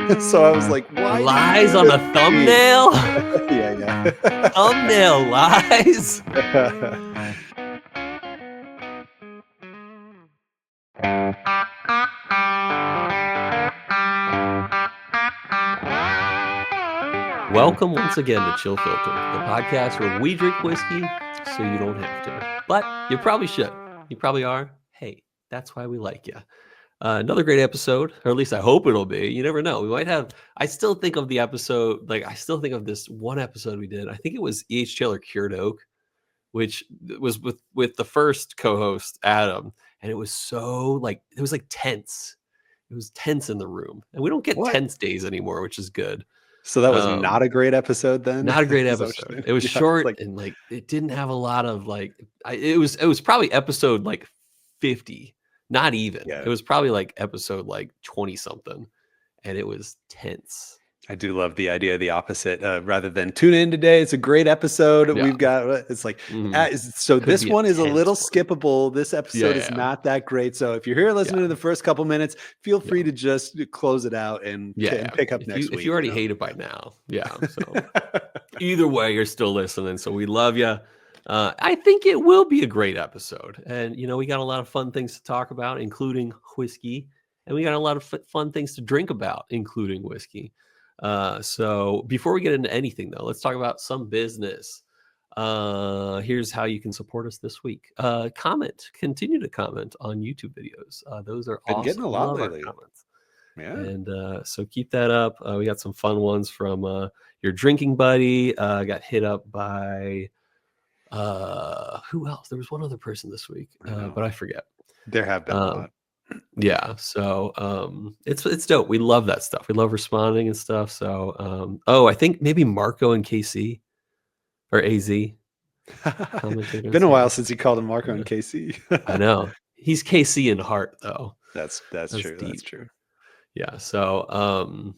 So I was like, why Lies on the thumbnail? Yeah. Thumbnail lies? Welcome once again to Chill Filter, the podcast where we drink whiskey so you don't have to. But you probably should. You probably are. Hey, that's why we like you. Another great episode, or at least I hope it'll be. You never know. We might have. I still think of the episode, I still think of this one episode we did. I think it was E.H. Taylor Cured Oak, which was with the first co-host, Adam. And it was so it was tense. It was tense in the room. And we don't get tense days anymore, which is good. So that was not a great episode then? Not a great episode. It was short and it didn't have a lot of it was probably episode 50. Not even. Yeah. It was probably episode 20 something. And it was tense. I do love the idea of the opposite. Rather than tune in today, it's a great episode. Yeah. We've got so could this one is a little skippable. This episode is not that great. So if you're here listening to the first couple minutes, feel free to just close it out and pick up next week. If you already hate it by now, So either way, you're still listening. So we love you. I think it will be a great episode, and we got a lot of fun things to talk about, including whiskey, and we got a lot of fun things to drink about, including whiskey. So before we get into anything though, let's talk about some business. Here's how you can support us this week. Continue to comment on YouTube videos. Those are awesome. Getting a lot lately. Comments. Yeah. And so keep that up. We got some fun ones from your drinking buddy. Got hit up by who else? There was one other person this week, but I forget. There have been a lot. Yeah, so it's dope. We love that stuff. We love responding and stuff. So I think maybe Marco and KC or AZ. Been a while since he called him Marco and KC. I know. He's KC in heart though. That's true. Deep. That's true. Yeah. So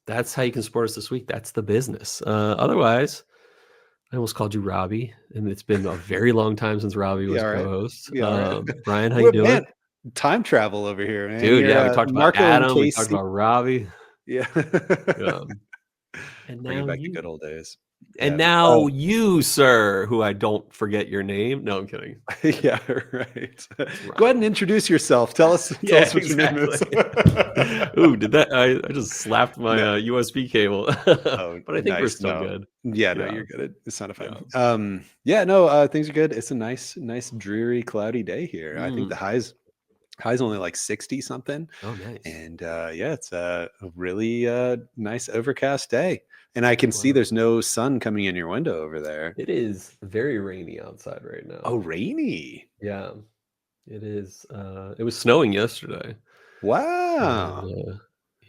that's how you can support us this week. That's the business. Otherwise, I almost called you Robbie, and it's been a very long time since Robbie was co-host. Brian, how you doing? Man, time travel over here, man. Dude. We talked about Adam. We talked about Robbie. Yeah. And bringing back the good old days. And now you, sir, who I don't forget your name. No, I'm kidding. Yeah, right. Go ahead and introduce yourself. Tell us what your name is. Ooh, did that? I just slapped my USB cable. But I think we're still good. Yeah, no, you're good. It's not a fun. Things are good. It's a nice, dreary, cloudy day here. I think the high's only 60 something. Oh, nice. And it's a really nice overcast day. And I can see there's no sun coming in your window over there. It is very rainy outside right now. Oh, rainy. Yeah, it is. It was snowing yesterday. Wow.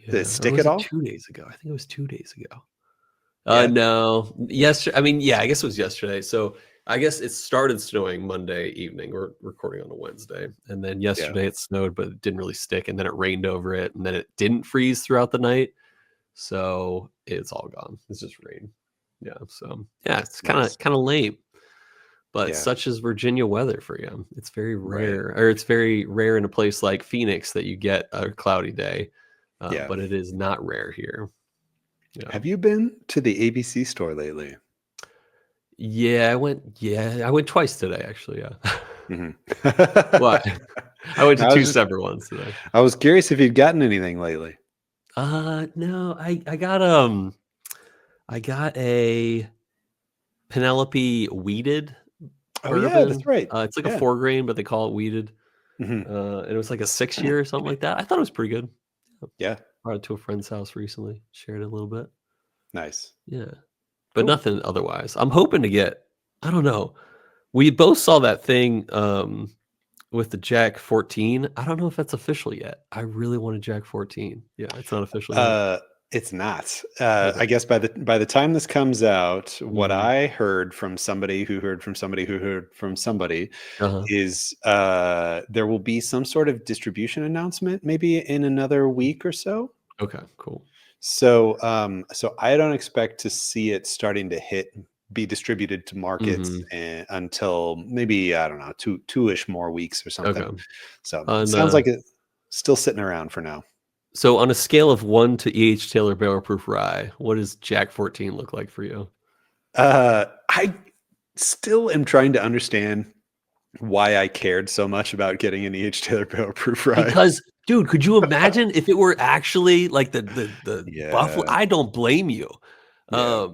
Did it stick at all? 2 days ago. I think it was 2 days ago. No. Yesterday. I mean, I guess it was yesterday. So I guess it started snowing Monday evening. We're recording on a Wednesday. And then yesterday it snowed, but it didn't really stick. And then it rained over it. And then it didn't freeze throughout the night. So it's all gone. It's just rain. Yeah. So it's kind of lame. But such is Virginia weather for you. It's very rare, or it's very rare in a place like Phoenix that you get a cloudy day. But it is not rare here. Yeah. Have you been to the ABC store lately? Yeah, I went twice today, actually. Yeah. Mm-hmm. What? I went to two separate ones today. I was curious if you'd gotten anything lately. No, I got a Penelope weeded bourbon. Oh yeah, that's right. It's like a 4-grain, but they call it weeded. Mm-hmm. And it was like a 6-year or something like that. I thought it was pretty good. Yeah. Brought it to a friend's house recently. Shared it a little bit. Nice. Yeah. But nothing otherwise. I'm hoping to get, I don't know. We both saw that thing with the Jack 14. I don't know if that's official yet. I really want a Jack 14. Yeah, it's not official yet. It's not. I guess by the time this comes out, what I heard from somebody who heard from somebody who heard from somebody is there will be some sort of distribution announcement maybe in another week or so. Okay, cool. So I don't expect to see it starting to be distributed to markets until maybe, I don't know, two-ish more weeks or something. Okay. So it sounds like it's still sitting around for now. So on a scale of 1 to E.H. Taylor Barrel Proof Rye, what does Jack 14 look like for you? I still am trying to understand why I cared so much about getting an E.H. Taylor Barrel Proof Rye. Because, dude, could you imagine if it were actually like the Buffalo? Yeah. I don't blame you. Yeah.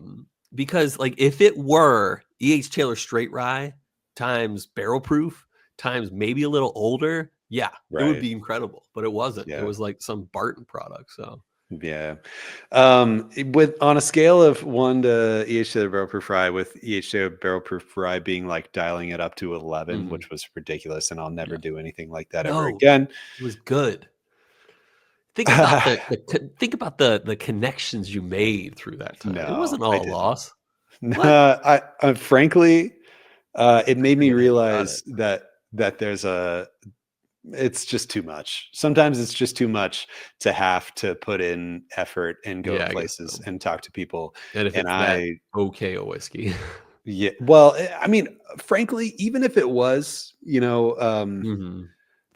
Because like if it were E.H. Taylor Straight Rye times barrel proof times maybe a little older, yeah, it would Right. be incredible. But it wasn't. It Yeah. was like some Barton product. So Yeah. With on a scale of 1 to E.H. Taylor Barrel Proof Rye, with E.H. Taylor Barrel Proof Rye being like dialing it up to 11, mhm, which was ridiculous, and I'll never yeah. do anything like that ever No, again. it was good. Think about the connections you made through that time. It No, wasn't I all a didn't. loss. What? I frankly, it I made me can't believe you got it. realize that there's it's just too much. Sometimes it's just too much to have to put in effort and go to Yeah, I guess places so. and talk to people. And if And it's that okay a whiskey. yeah, well, I mean, frankly, even if it was, Mhm. uh,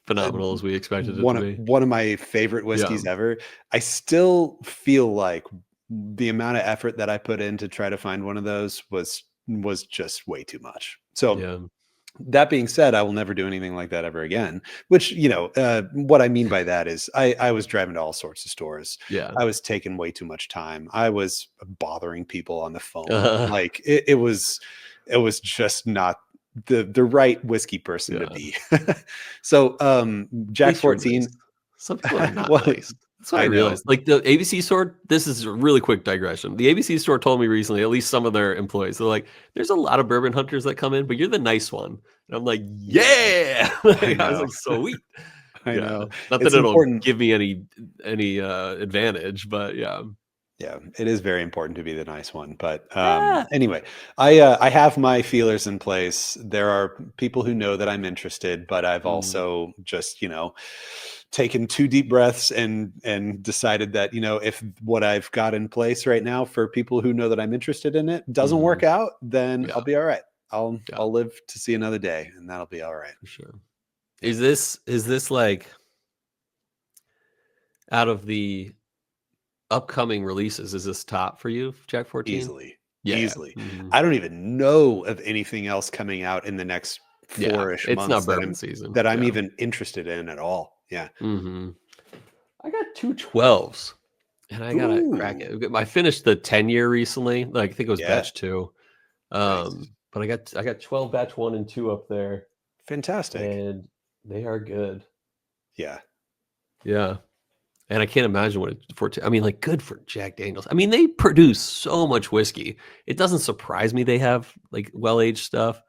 Phenomenal as we expected it to be. one of my favorite Yeah. whiskeys ever, I still feel like the amount of effort that I put in to try to find one of those was just way too much. So Yeah. that being said, I will never do anything like that ever again. Which, what I mean by that is I was driving to all sorts of stores. Yeah. I was taking way too much time. I was bothering people on the phone. Uh, Like it was just not the right whiskey person to yeah. be. So At Jack least you're nice. 14. Some people are not Well, nice. That's what I I know. realized. Like the ABC store, this is a really quick digression. The ABC store told me recently, at least some of their employees, they're like, there's a lot of bourbon hunters that come in, but you're the nice one. And I'm like, Yeah, yeah. I Like, I was know. like, sweet. I Yeah. know. Not that It's it'll important. give me any advantage, but yeah. Yeah, it is very important to be the nice one. But Yeah. anyway, I have my feelers in place. There are people who know that I'm interested, but I've Mm, also just taken 2 deep breaths and decided that if what I've got in place right now for people who know that I'm interested in it doesn't mhm. work out, then Yeah. I'll be all right. Yeah. I'll live to see another day, and that'll be all right. For sure. Is this like out of the upcoming releases, is this top for you, Jack 14? Easily, Yeah. easily. Mhm. I don't even know of anything else coming out in the next Yeah. 4-ish It's not months bourbon season. that I'm Yeah. even interested in at all. Yeah. Mhm. I got 2 12s, and I gotta crack Ooh, it. I finished the 10-year recently, like, I think it was yeah. batch 2. Nice. But I got 12 batch 1 and 2 up there, Fantastic. and they are good. Yeah. Yeah. And I can't imagine what it for I mean, like, good for Jack Daniels. I mean, they produce so much whiskey. It doesn't surprise me they have, like, well-aged stuff.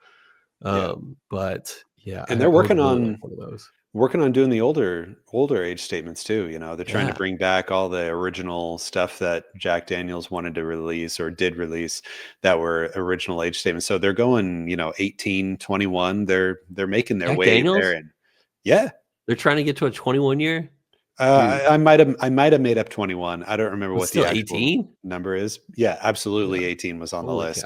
Yeah. But yeah, And I they're would really like one of those. working on doing the older age statements too. They're trying to Yeah. bring back all the original stuff that Jack Daniels wanted to release or did release that were original age statements. So they're going, 18, 21. They're making their Jack way there. Daniels? And yeah. They're trying to get to a 21 year? Dude, I might have made up 21. I don't remember it's what the still actual 18? number is. Yeah, Yeah. absolutely 18 was on the Holy list.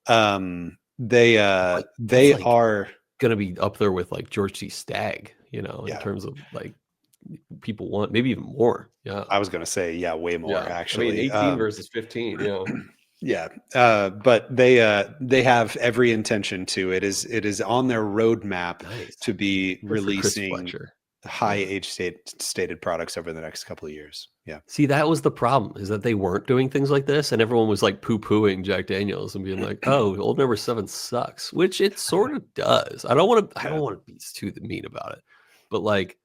cow. They That's, they like, are gonna be up there with, like, George C. Stagg, in yeah, terms of, like, people want maybe even more. Yeah. I was gonna say, yeah, way more Yeah. I mean, actually. 18 versus 15, Yeah, but they have every intention to. It is on their roadmap Nice. to be Good for Chris releasing Fletcher. high Yeah. age stated products over the next couple of years. Yeah. See, that was the problem, is that they weren't doing things like this, and everyone was, like, poo-pooing Jack Daniels and being like, "Oh, Old Number 7 sucks," which it sort of does. I don't Yeah. wanna be too mean about it, but, like,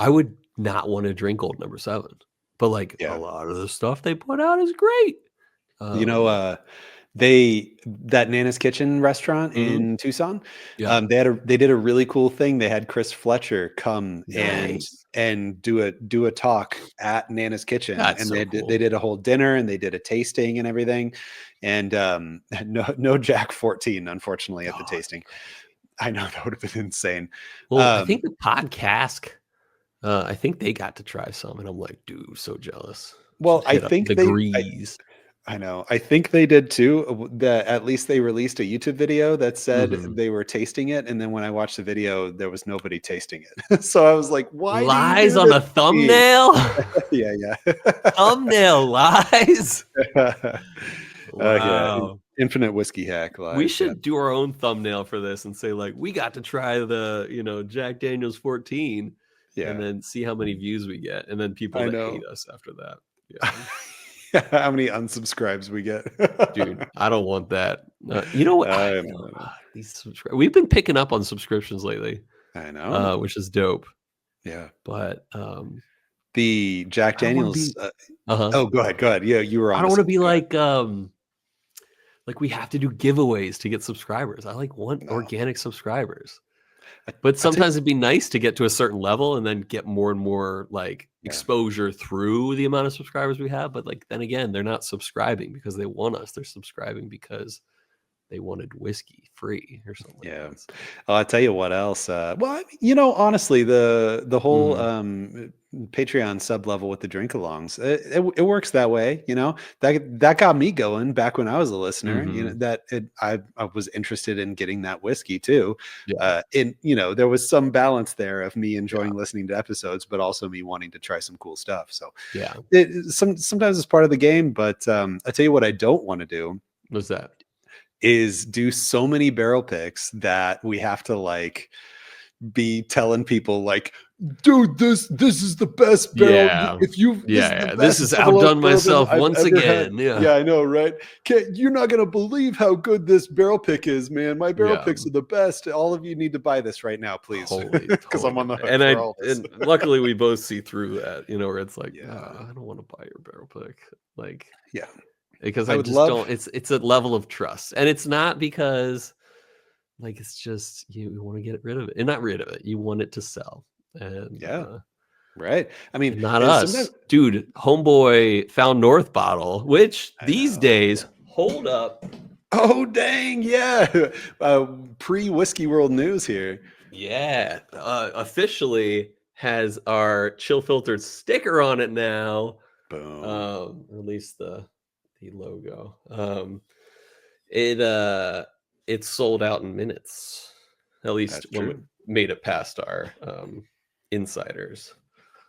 I would not wanna drink Old Number 7, but, like, a Yeah. lot of the stuff they put out is great. You know, Um that Nana's Kitchen restaurant Mhm. in Tucson, Yeah. they did a really cool thing. They had Chris Fletcher come Nice. and do a talk at Nana's Kitchen, That's and so they cool. did a whole dinner, and they did a tasting and everything, and, no Jack 14, unfortunately, at the Oh, tasting. I know, that would have been insane. well, I Um, think the podcast, I think they got to try some, and I'm like, "Dude, so jealous." well, Should hit up the Grease. I know. I think they did too. That at least they released a YouTube video that said they were tasting it, and then when I watched the video, there was nobody tasting it. So I was like, "Why do you Lies do on this the to me?" thumbnail. Yeah, yeah. Thumbnail lies. Yeah. Wow. Infinite whiskey hack We lies. Yeah, should do our own thumbnail for this and say like, we got to try the, Jack Daniel's 14 and yeah. then see how many views we get. And then people I that know. hate us after that. Yeah. How many unsubscribes we get? Dude, I don't want that. You know what? I know. We've been picking up on subscriptions lately, I know. which is dope. Yeah. But The Jack I don't want to Daniels. be. Uh-huh. Oh, go ahead. Go ahead. Yeah, you were I on don't to want to be something. Go ahead. like we have to do giveaways to get subscribers. I want No. organic subscribers. But I'll sometimes it'd be nice to get to a certain level and then get more and more like exposure through the amount of subscribers we have. But like then again, they're not subscribing because they want us. They're subscribing because they wanted whiskey free or something. Yeah. Like that. I'll tell you what else. Well, honestly, the whole Patreon sub level with the drink alongs, it works that way. That got me going back when I was a listener. I was interested in getting that whiskey too. Yeah. There was some balance there of me enjoying listening to episodes, but also me wanting to try some cool stuff. So Yeah. Sometimes it's part of the game. But I tell you what, I don't want to do. What's that? Is do so many barrel picks that we have to like be telling people like, dude, this is the best barrel. Yeah. If you, This is outdone myself once again. Yeah, I know, right? You're not gonna believe how good this barrel pick is, man. My barrel picks are the best. All of you need to buy this right now, please, because I'm on the hook for all this. And luckily we both see through that, where it's like, I don't want to buy your barrel pick, like, because I just don't. It's a level of trust, and it's not because like it's just you want to get rid of it, and not rid of it. You want it to sell, and right. I mean, not us, dude. Homeboy found North bottle, which these days hold up. Oh dang, yeah. Pre Whiskey World News here. Yeah, officially has our chill filtered sticker on it now. Boom. Or at least the logo. It's sold out in minutes. At least when we made it past our insiders.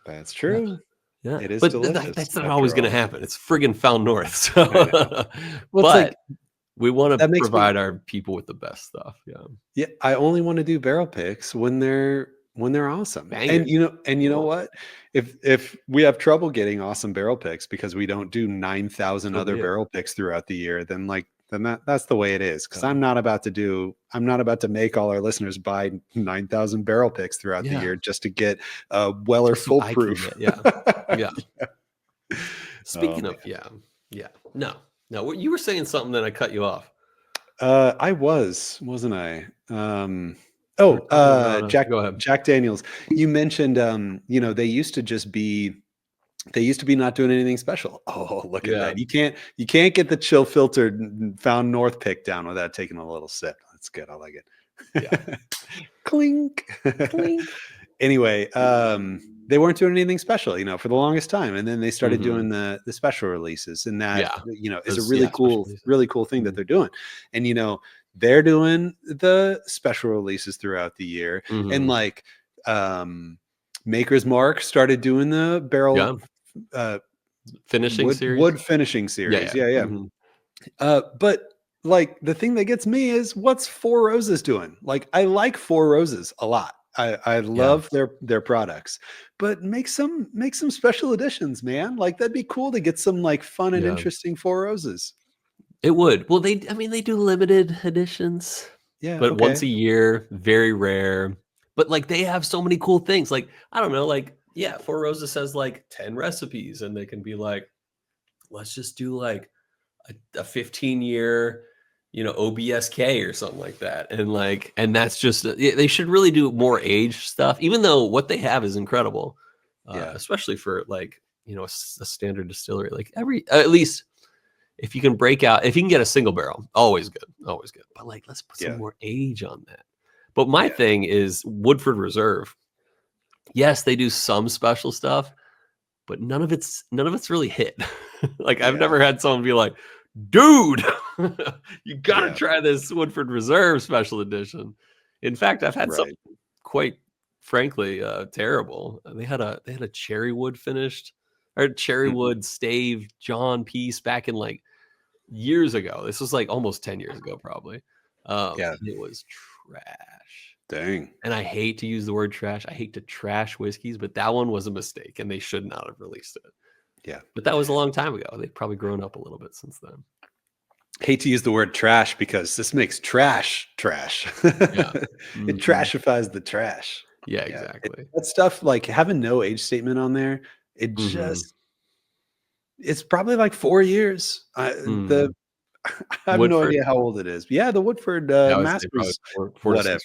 That's true. Yeah, it is. But delicious. That's not always going to happen. It's friggin' Found North. So. But we want to provide our people with the best stuff. Yeah. I only want to do barrel picks when they're awesome. Bangers. And you know what? If we have trouble getting awesome barrel picks because we don't do 9,000 other barrel picks throughout the year, then that's the way it is. Because I'm not about to make all our listeners buy 9,000 barrel picks throughout the year just to get Weller full proof. Yeah. Speaking of, no. You were saying something, then I cut you off. I wasn't I? Jack. Go ahead. Jack Daniels. You mentioned, they used to be not doing anything special. Oh, look at that! You can't get the chill filtered Found North pick down without taking a little sip. That's good. I like it. Yeah. Clink. Clink. Anyway, they weren't doing anything special, for the longest time, and then they started doing the special releases, and that is a really cool thing that they're doing, and they're doing the special releases throughout the year, and like Maker's Mark started doing the barrel finishing series, wood finishing series, but like the thing that gets me is what's Four Roses doing. Like I like Four Roses a lot. I love their products, but make some special editions, man. Like that'd be cool to get some like fun and interesting Four Roses. It would. Well, they do limited editions. Yeah. But once a year, very rare. But like they have so many cool things. Like, I don't know, like, Four Roses says like 10 recipes, and they can be like, let's just do like a 15-year, OBSK or something like that. And that's just, they should really do more age stuff, even though what they have is incredible. Especially for like, a standard distillery, like at least if you can get a single barrel, always good. But like, let's put some more age on that. But my thing is Woodford Reserve. Yes, they do some special stuff, but none of it's really hit. Like I've never had someone be like, dude, you gotta try this Woodford Reserve special edition. In fact, I've had some quite frankly terrible. They had a cherry wood finished or cherry wood stave John piece back in like years ago. This was like almost 10 years ago, probably. And it was trash. Dang. And I hate to use the word trash. I hate to trash whiskeys, but that one was a mistake and they should not have released it. Yeah. But that was a long time ago. They've probably grown up a little bit since then. Hate to use the word trash because this makes trash. It trashifies the trash. Yeah, exactly. That stuff, like having no age statement on there, it just, it's probably like 4 years. I have no idea how old it is. But yeah, the Woodford Masters, whatever.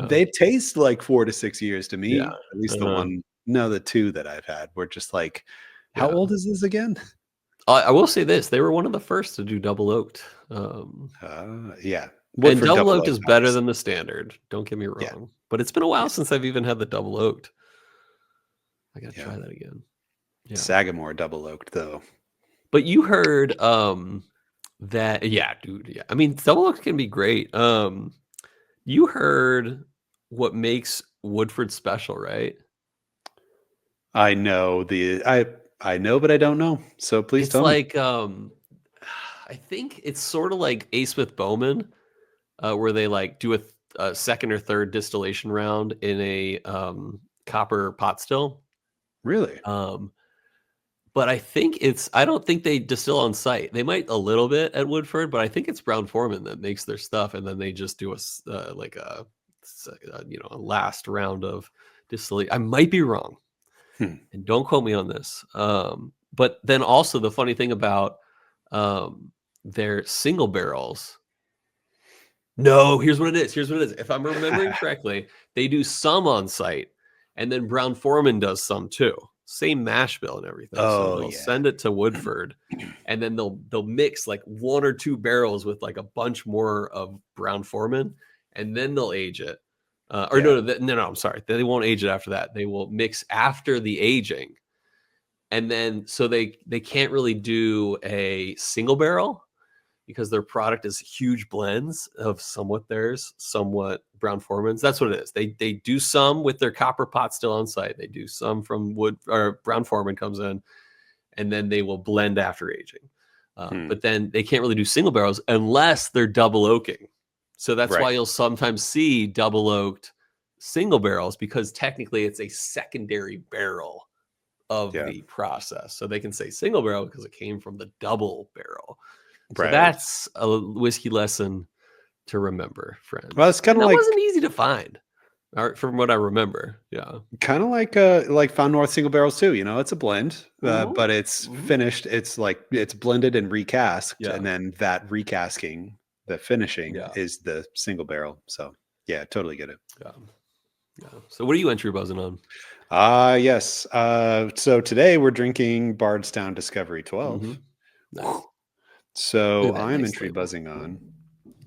They taste like 4 to 6 years to me. At least the two that I've had were just like, how old is this again? I will say this: they were one of the first to do double oaked. Yeah, and double oaked is better than the standard. Don't get me wrong, but it's been a while since I've even had the double oaked. I gotta try that again. Yeah. Sagamore double oaked though. But you heard that? Yeah, dude. Yeah, I mean, double oaked can be great. You heard what makes Woodford special, right? I know I know, but I don't know. So please tell me. It's like I think it's sort of like A. Smith Bowman, where they like do a second or third distillation round in a copper pot still. Really? But I don't think they distill on site. They might a little bit at Woodford, but I think it's Brown-Forman that makes their stuff, and then they just do a last round of distillation. I might be wrong, and don't quote me on this. But then also the funny thing about their single barrels. No, here's what it is. If I'm remembering correctly, they do some on site, and then Brown-Forman does some too. Same mash bill and everything. So they'll send it to Woodford, and then they'll mix like 1 or 2 barrels with like a bunch more of Brown-Forman, and then they'll age it. No, I'm sorry. They won't age it after that. They will mix after the aging. And then, so they can't really do a single barrel because their product is huge blends of somewhat theirs, somewhat Brown-Forman's. That's what it is. They do some with their copper pot still on site. They do some from wood, or Brown-Forman comes in, and then they will blend after aging. But then they can't really do single barrels unless they're double oaking. So that's why you'll sometimes see double oaked single barrels, because technically it's a secondary barrel of the process. So they can say single barrel because it came from the double barrel. So that's a whiskey lesson to remember, friends. Well, it's kind of like, it wasn't easy to find, from what I remember. Yeah, kind of like Found North single barrels too. You know, it's a blend, but it's finished. It's like it's blended and recast, and then that recasting, the finishing, is the single barrel. So yeah, totally get it. Yeah. So what are you entry buzzing on? Yes. So today we're drinking Bardstown Discovery 12. Nice. So I'm entry buzzing on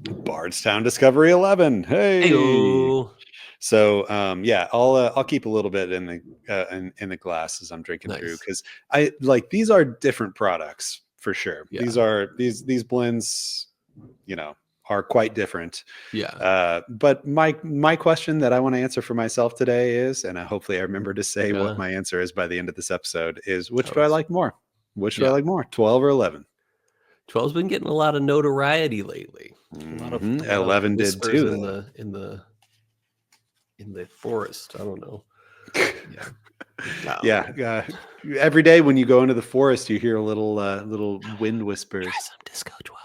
Bardstown Discovery 11. Hey. Hey-o. So I'll keep a little bit in the glass as I'm drinking through, because I like, these are different products for sure. These blends, are quite different. But my question that I want to answer for myself today is, and hopefully I remember to say what my answer is by the end of this episode, is which do I like more? Which do I like more, 12 or 11? 12's been getting a lot of notoriety lately. A lot of 11 did too. In the forest. I don't know. Every day when you go into the forest, you hear a little wind whispers. Try some Disco 12.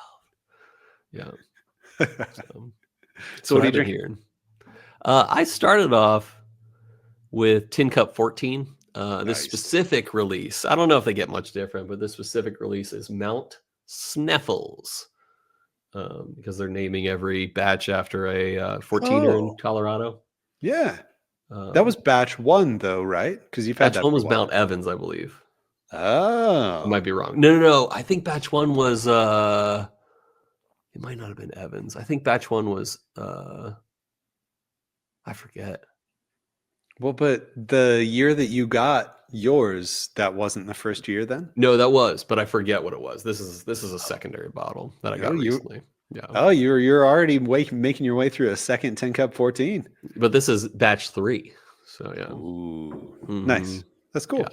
Yeah. So what are you drinking? Hearing. I started off with Tin Cup 14. This specific release, I don't know if they get much different, but this specific release is Mount Sneffels, because they're naming every batch after a 14er in Colorado. Yeah. That was batch 1 though, right? Because you've had batch that 1 was Mount Evans, I believe. Oh. I might be wrong. No. I think batch 1 was it might not have been Evans. I think batch 1 was I forget. Well, but the year that you got yours, that wasn't the first year then? No, that was, but I forget what it was. This is a secondary bottle that I got recently. Yeah. Oh, you're already making your way through a second 10 Cup 14. But this is batch 3. So yeah. Ooh, nice. That's cool. Yeah.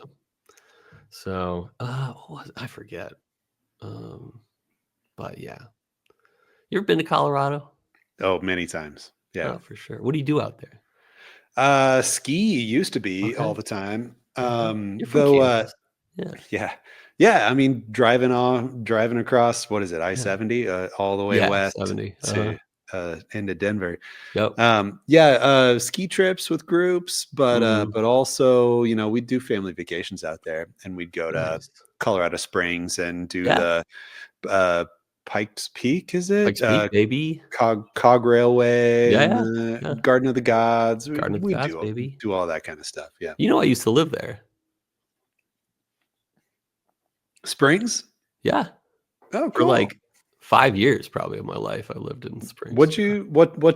So I forget. But yeah. You ever been to Colorado? Oh, many times. Yeah. Oh, for sure. What do you do out there? Ski used to be all the time. You're from Kansas. Yeah. I mean, driving across, what is it, I-70, all the way west 70. to into Denver. Yep. Ski trips with groups, but also, we'd do family vacations out there, and we'd go to Colorado Springs and do the Pikes Peak, is it? Pikes Peak, baby. Cog Railway, Yeah. Garden of the Gods. Garden of the Gods, baby. Do all that kind of stuff. Yeah. I used to live there. Springs? Yeah. Oh, cool. For like 5 years, probably of my life, I lived in Springs. What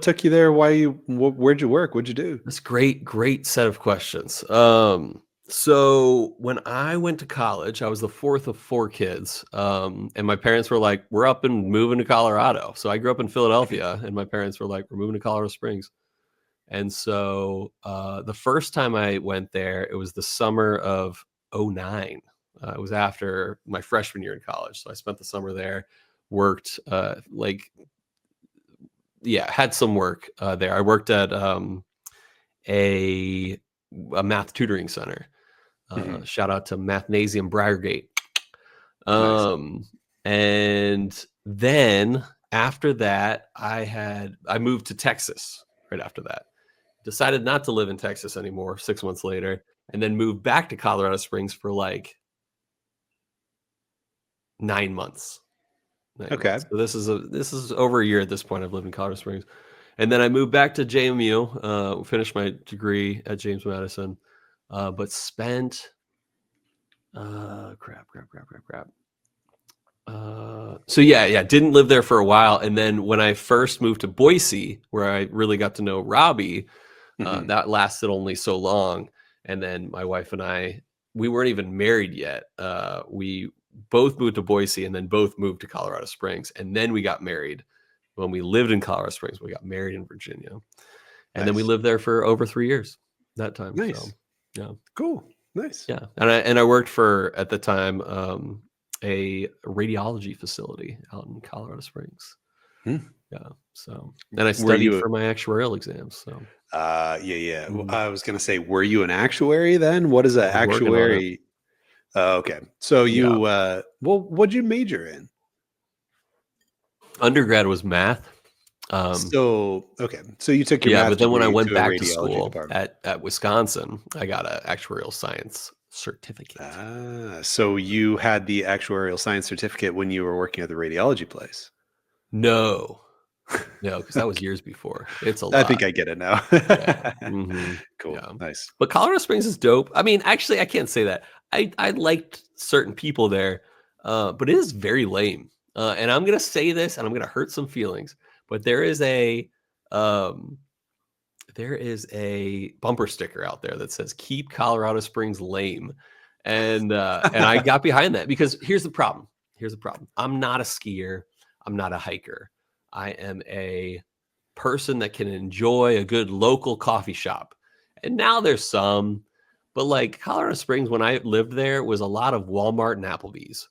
took you there? Where'd you work? What'd you do? That's great set of questions. So when I went to college, I was the 4th of 4 kids. And my parents were like, we're up and moving to Colorado. So I grew up in Philadelphia, and my parents were like, we're moving to Colorado Springs. And so the first time I went there, it was the summer of 2009. It was after my freshman year in college. So I spent the summer there, worked had some work there. I worked at a math tutoring center. Shout out to Mathnasium Briargate. Nice. And then after that, I moved to Texas right after that. Decided not to live in Texas anymore 6 months later, and then moved back to Colorado Springs for like 9 months. Okay. So this is over a year at this point. I've lived in Colorado Springs. And then I moved back to JMU, finished my degree at James Madison, but spent didn't live there for a while. And then when I first moved to Boise, where I really got to know Robbie, that lasted only so long. And then my wife and I, we weren't even married yet. We both moved to Boise and then both moved to Colorado Springs. And then we got married when we lived in Colorado Springs. We got married in Virginia. And then we lived there for over 3 years that time. Nice. So, yeah. Cool. Nice. Yeah. And I worked for, at the time, a radiology facility out in Colorado Springs. Yeah. So, and I studied for my actuarial exams. So, Well, I was going to say, were you an actuary then? What is an actuary? Okay. So you, what'd you major in? Undergrad was math. So you took your math but then when I went back to radiology school at Wisconsin, I got an actuarial science certificate. So you had the actuarial science certificate when you were working at the radiology place? No, because that was years before. It's a lot. I think I get it now. Cool. Yeah. Nice. But Colorado Springs is dope. I mean, actually, I can't say that. I liked certain people there, but it is very lame. And I'm going to say this, and I'm going to hurt some feelings, but there is a bumper sticker out there that says "Keep Colorado Springs lame," and I got behind that because here's the problem. I'm not a skier. I'm not a hiker. I am a person that can enjoy a good local coffee shop. And now there's some, but like Colorado Springs, when I lived there, was a lot of Walmart and Applebee's.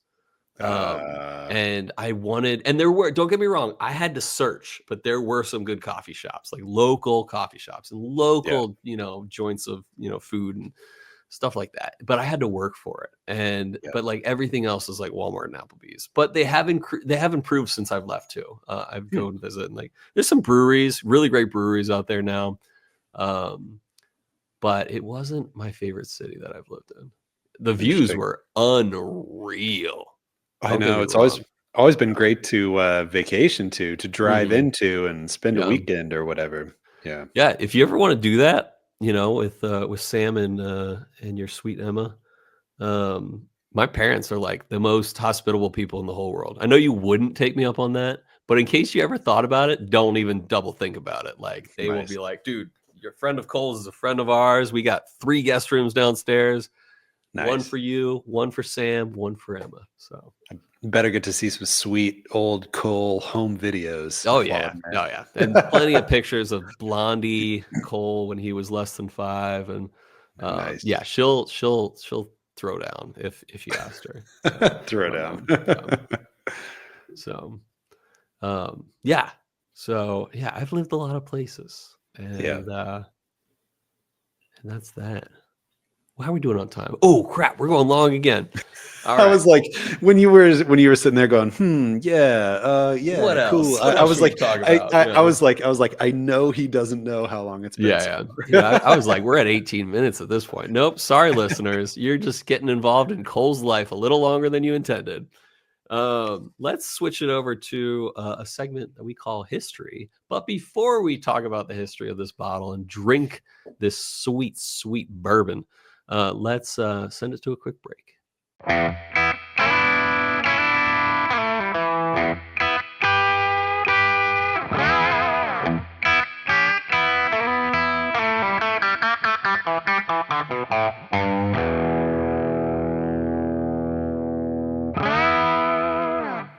And I wanted, and there were, don't get me wrong, I had to search, but there were some good coffee shops, like local coffee shops and local, joints of, food and stuff like that. But I had to work for it. And, but like everything else is like Walmart and Applebee's, but they have improved since I've left too. I've go and visit, and like, there's some breweries, really great breweries out there now. But it wasn't my favorite city that I've lived in. The views were unreal. I know, it's always been great to vacation to drive into and spend a weekend or whatever. Yeah. Yeah. If you ever want to do that, with Sam and your sweet Emma, my parents are like the most hospitable people in the whole world. I know you wouldn't take me up on that, but in case you ever thought about it, don't even double think about it. Like they will be like, dude, your friend of Cole's is a friend of ours. We got 3 guest rooms downstairs. Nice. One for you, one for Sam, one for Emma. So better get to see some sweet old Cole home videos. Oh yeah, and plenty of pictures of Blondie Cole when he was less than 5, and nice. Yeah, she'll throw down if you asked her. Throw down. So, yeah. So yeah, I've lived a lot of places, and that's that. How are we doing on time? Oh crap, we're going long again. I was like, when you were sitting there going, what else? cool. What I else was like, talk about? I was like, I know he doesn't know how long it's been. Yeah. I was like, we're at 18 minutes at this point. Nope, sorry, listeners, you're just getting involved in Cole's life a little longer than you intended. Let's switch it over to a segment that we call history. But before we talk about the history of this bottle and drink this sweet, sweet bourbon, let's send it to a quick break.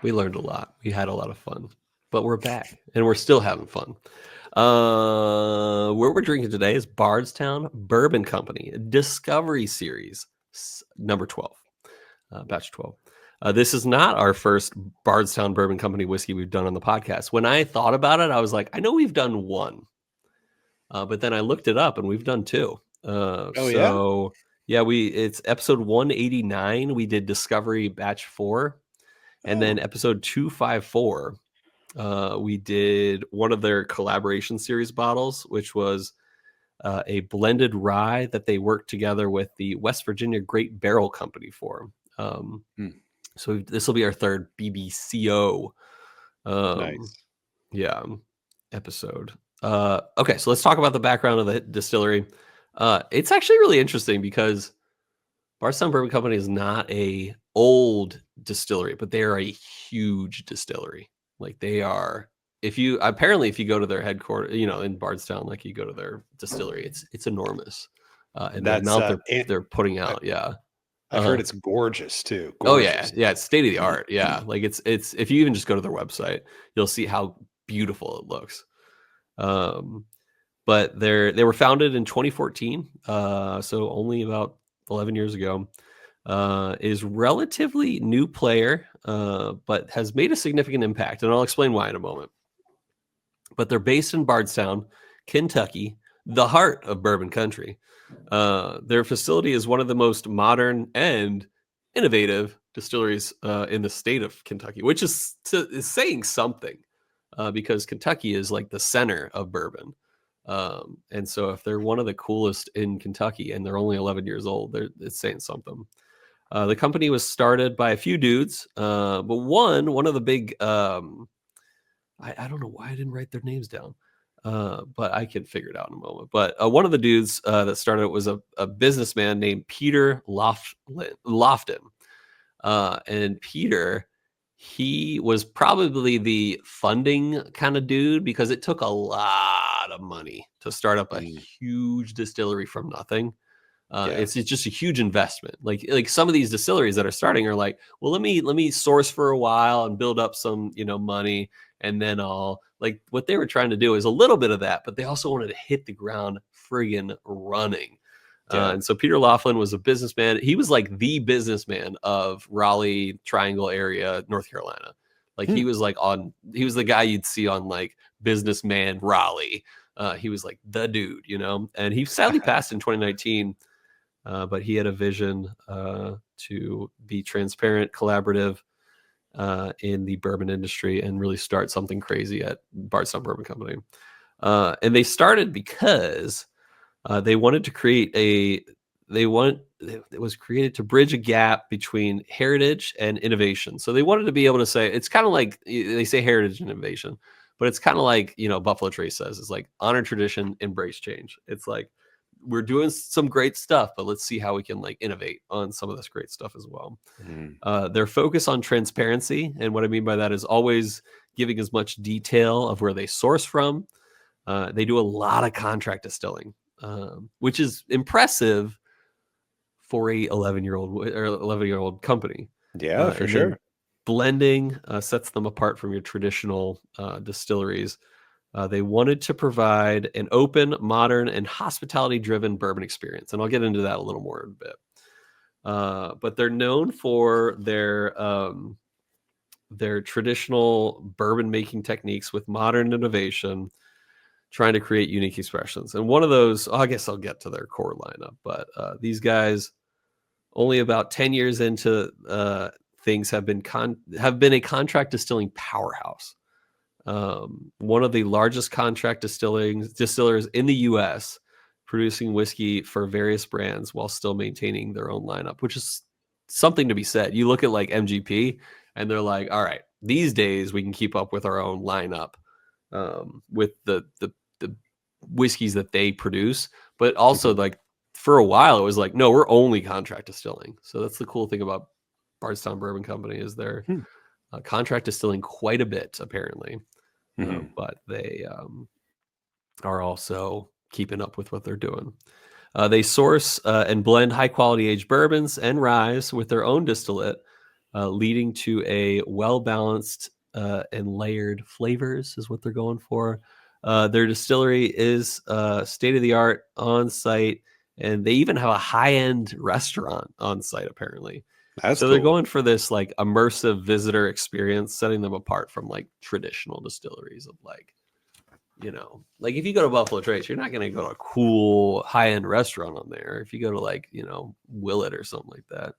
We learned a lot. We had a lot of fun, but we're back and we're still having fun. Where we're drinking today is Bardstown Bourbon Company, Discovery Series, number 12, batch 12. This is not our first Bardstown Bourbon Company whiskey we've done on the podcast. When I thought about it, I was like, I know we've done one, but then I looked it up and we've done 2. It's episode 189. We did Discovery batch 4. And then episode 254, we did one of their collaboration series bottles, which was a blended rye that they worked together with the West Virginia Great Barrel Company for. So this will be our 3rd BBCO episode. Okay, so let's talk about the background of the distillery. It's actually really interesting because Bardstown Bourbon Company is not a old distillery, but they are a huge distillery. Like they are, if you go to their headquarters, in Bardstown, like you go to their distillery, it's enormous. And the amount they're putting out. I've heard it's gorgeous too. Gorgeous. Oh yeah. It's state of the art. Yeah. Like it's, if you even just go to their website, you'll see how beautiful it looks. But they were founded in 2014. So only about 11 years ago. Is relatively new player, but has made a significant impact. And I'll explain why in a moment. But they're based in Bardstown, Kentucky, the heart of bourbon country. Their facility is one of the most modern and innovative distilleries in the state of Kentucky, which is saying something because Kentucky is like the center of bourbon. And so if they're one of the coolest in Kentucky and they're only 11 years old, it's saying something. The company was started by a few dudes, but one of the big, I don't know why I didn't write their names down, but I can figure it out in a moment. But one of the dudes that started it was a businessman named Peter Lofton. And Peter, he was probably the funding kind of dude because it took a lot of money to start up a huge distillery from nothing. It's just a huge investment. Like some of these distilleries that are starting are like, well, let me source for a while and build up some, money. And then like what they were trying to do is a little bit of that, but they also wanted to hit the ground friggin' running. And so Peter Laughlin was a businessman. He was like the businessman of Raleigh Triangle area, North Carolina. Like he was the guy you'd see on like Businessman Raleigh. He was like the dude, and he sadly passed in 2019. But he had a vision to be transparent, collaborative in the bourbon industry and really start something crazy at Bardstown Bourbon Company. And they started because they wanted to create it was created to bridge a gap between heritage and innovation. So they wanted to be able to say, it's kind of like they say heritage and innovation, but it's kind of like, Buffalo Trace says, it's like honor tradition, embrace change. It's like, we're doing some great stuff, but let's see how we can like innovate on some of this great stuff as well. Their focus on transparency. And what I mean by that is always giving as much detail of where they source from. They do a lot of contract distilling, which is impressive for a 11-year-old company. Yeah, for and sure. then blending sets them apart from your traditional distilleries. They wanted to provide an open, modern, and hospitality-driven bourbon experience, and I'll get into that a little more in a bit. But they're known for their traditional bourbon making techniques with modern innovation, trying to create unique expressions. And one of those, I guess I'll get to their core lineup, but these guys, only about 10 years into things, have been a contract distilling powerhouse. One of the largest contract distillers in the U.S., producing whiskey for various brands while still maintaining their own lineup, which is something to be said. You look at like MGP, and they're like, all right, these days we can keep up with our own lineup with the whiskeys that they produce, but also like for a while it was like, no, we're only contract distilling. So that's the cool thing about Bardstown Bourbon Company, is they're contract distilling quite a bit apparently. But they are also keeping up with what they're doing. They source and blend high-quality aged bourbons and rye with their own distillate, leading to a well-balanced and layered flavors is what they're going for. Their distillery is state-of-the-art on-site, and they even have a high-end restaurant on-site apparently. That's so cool. They're going for this like immersive visitor experience, setting them apart from like traditional distilleries of like, like if you go to Buffalo Trace, you're not going to go to a cool high-end restaurant on there. If you go to like, Willet or something like that.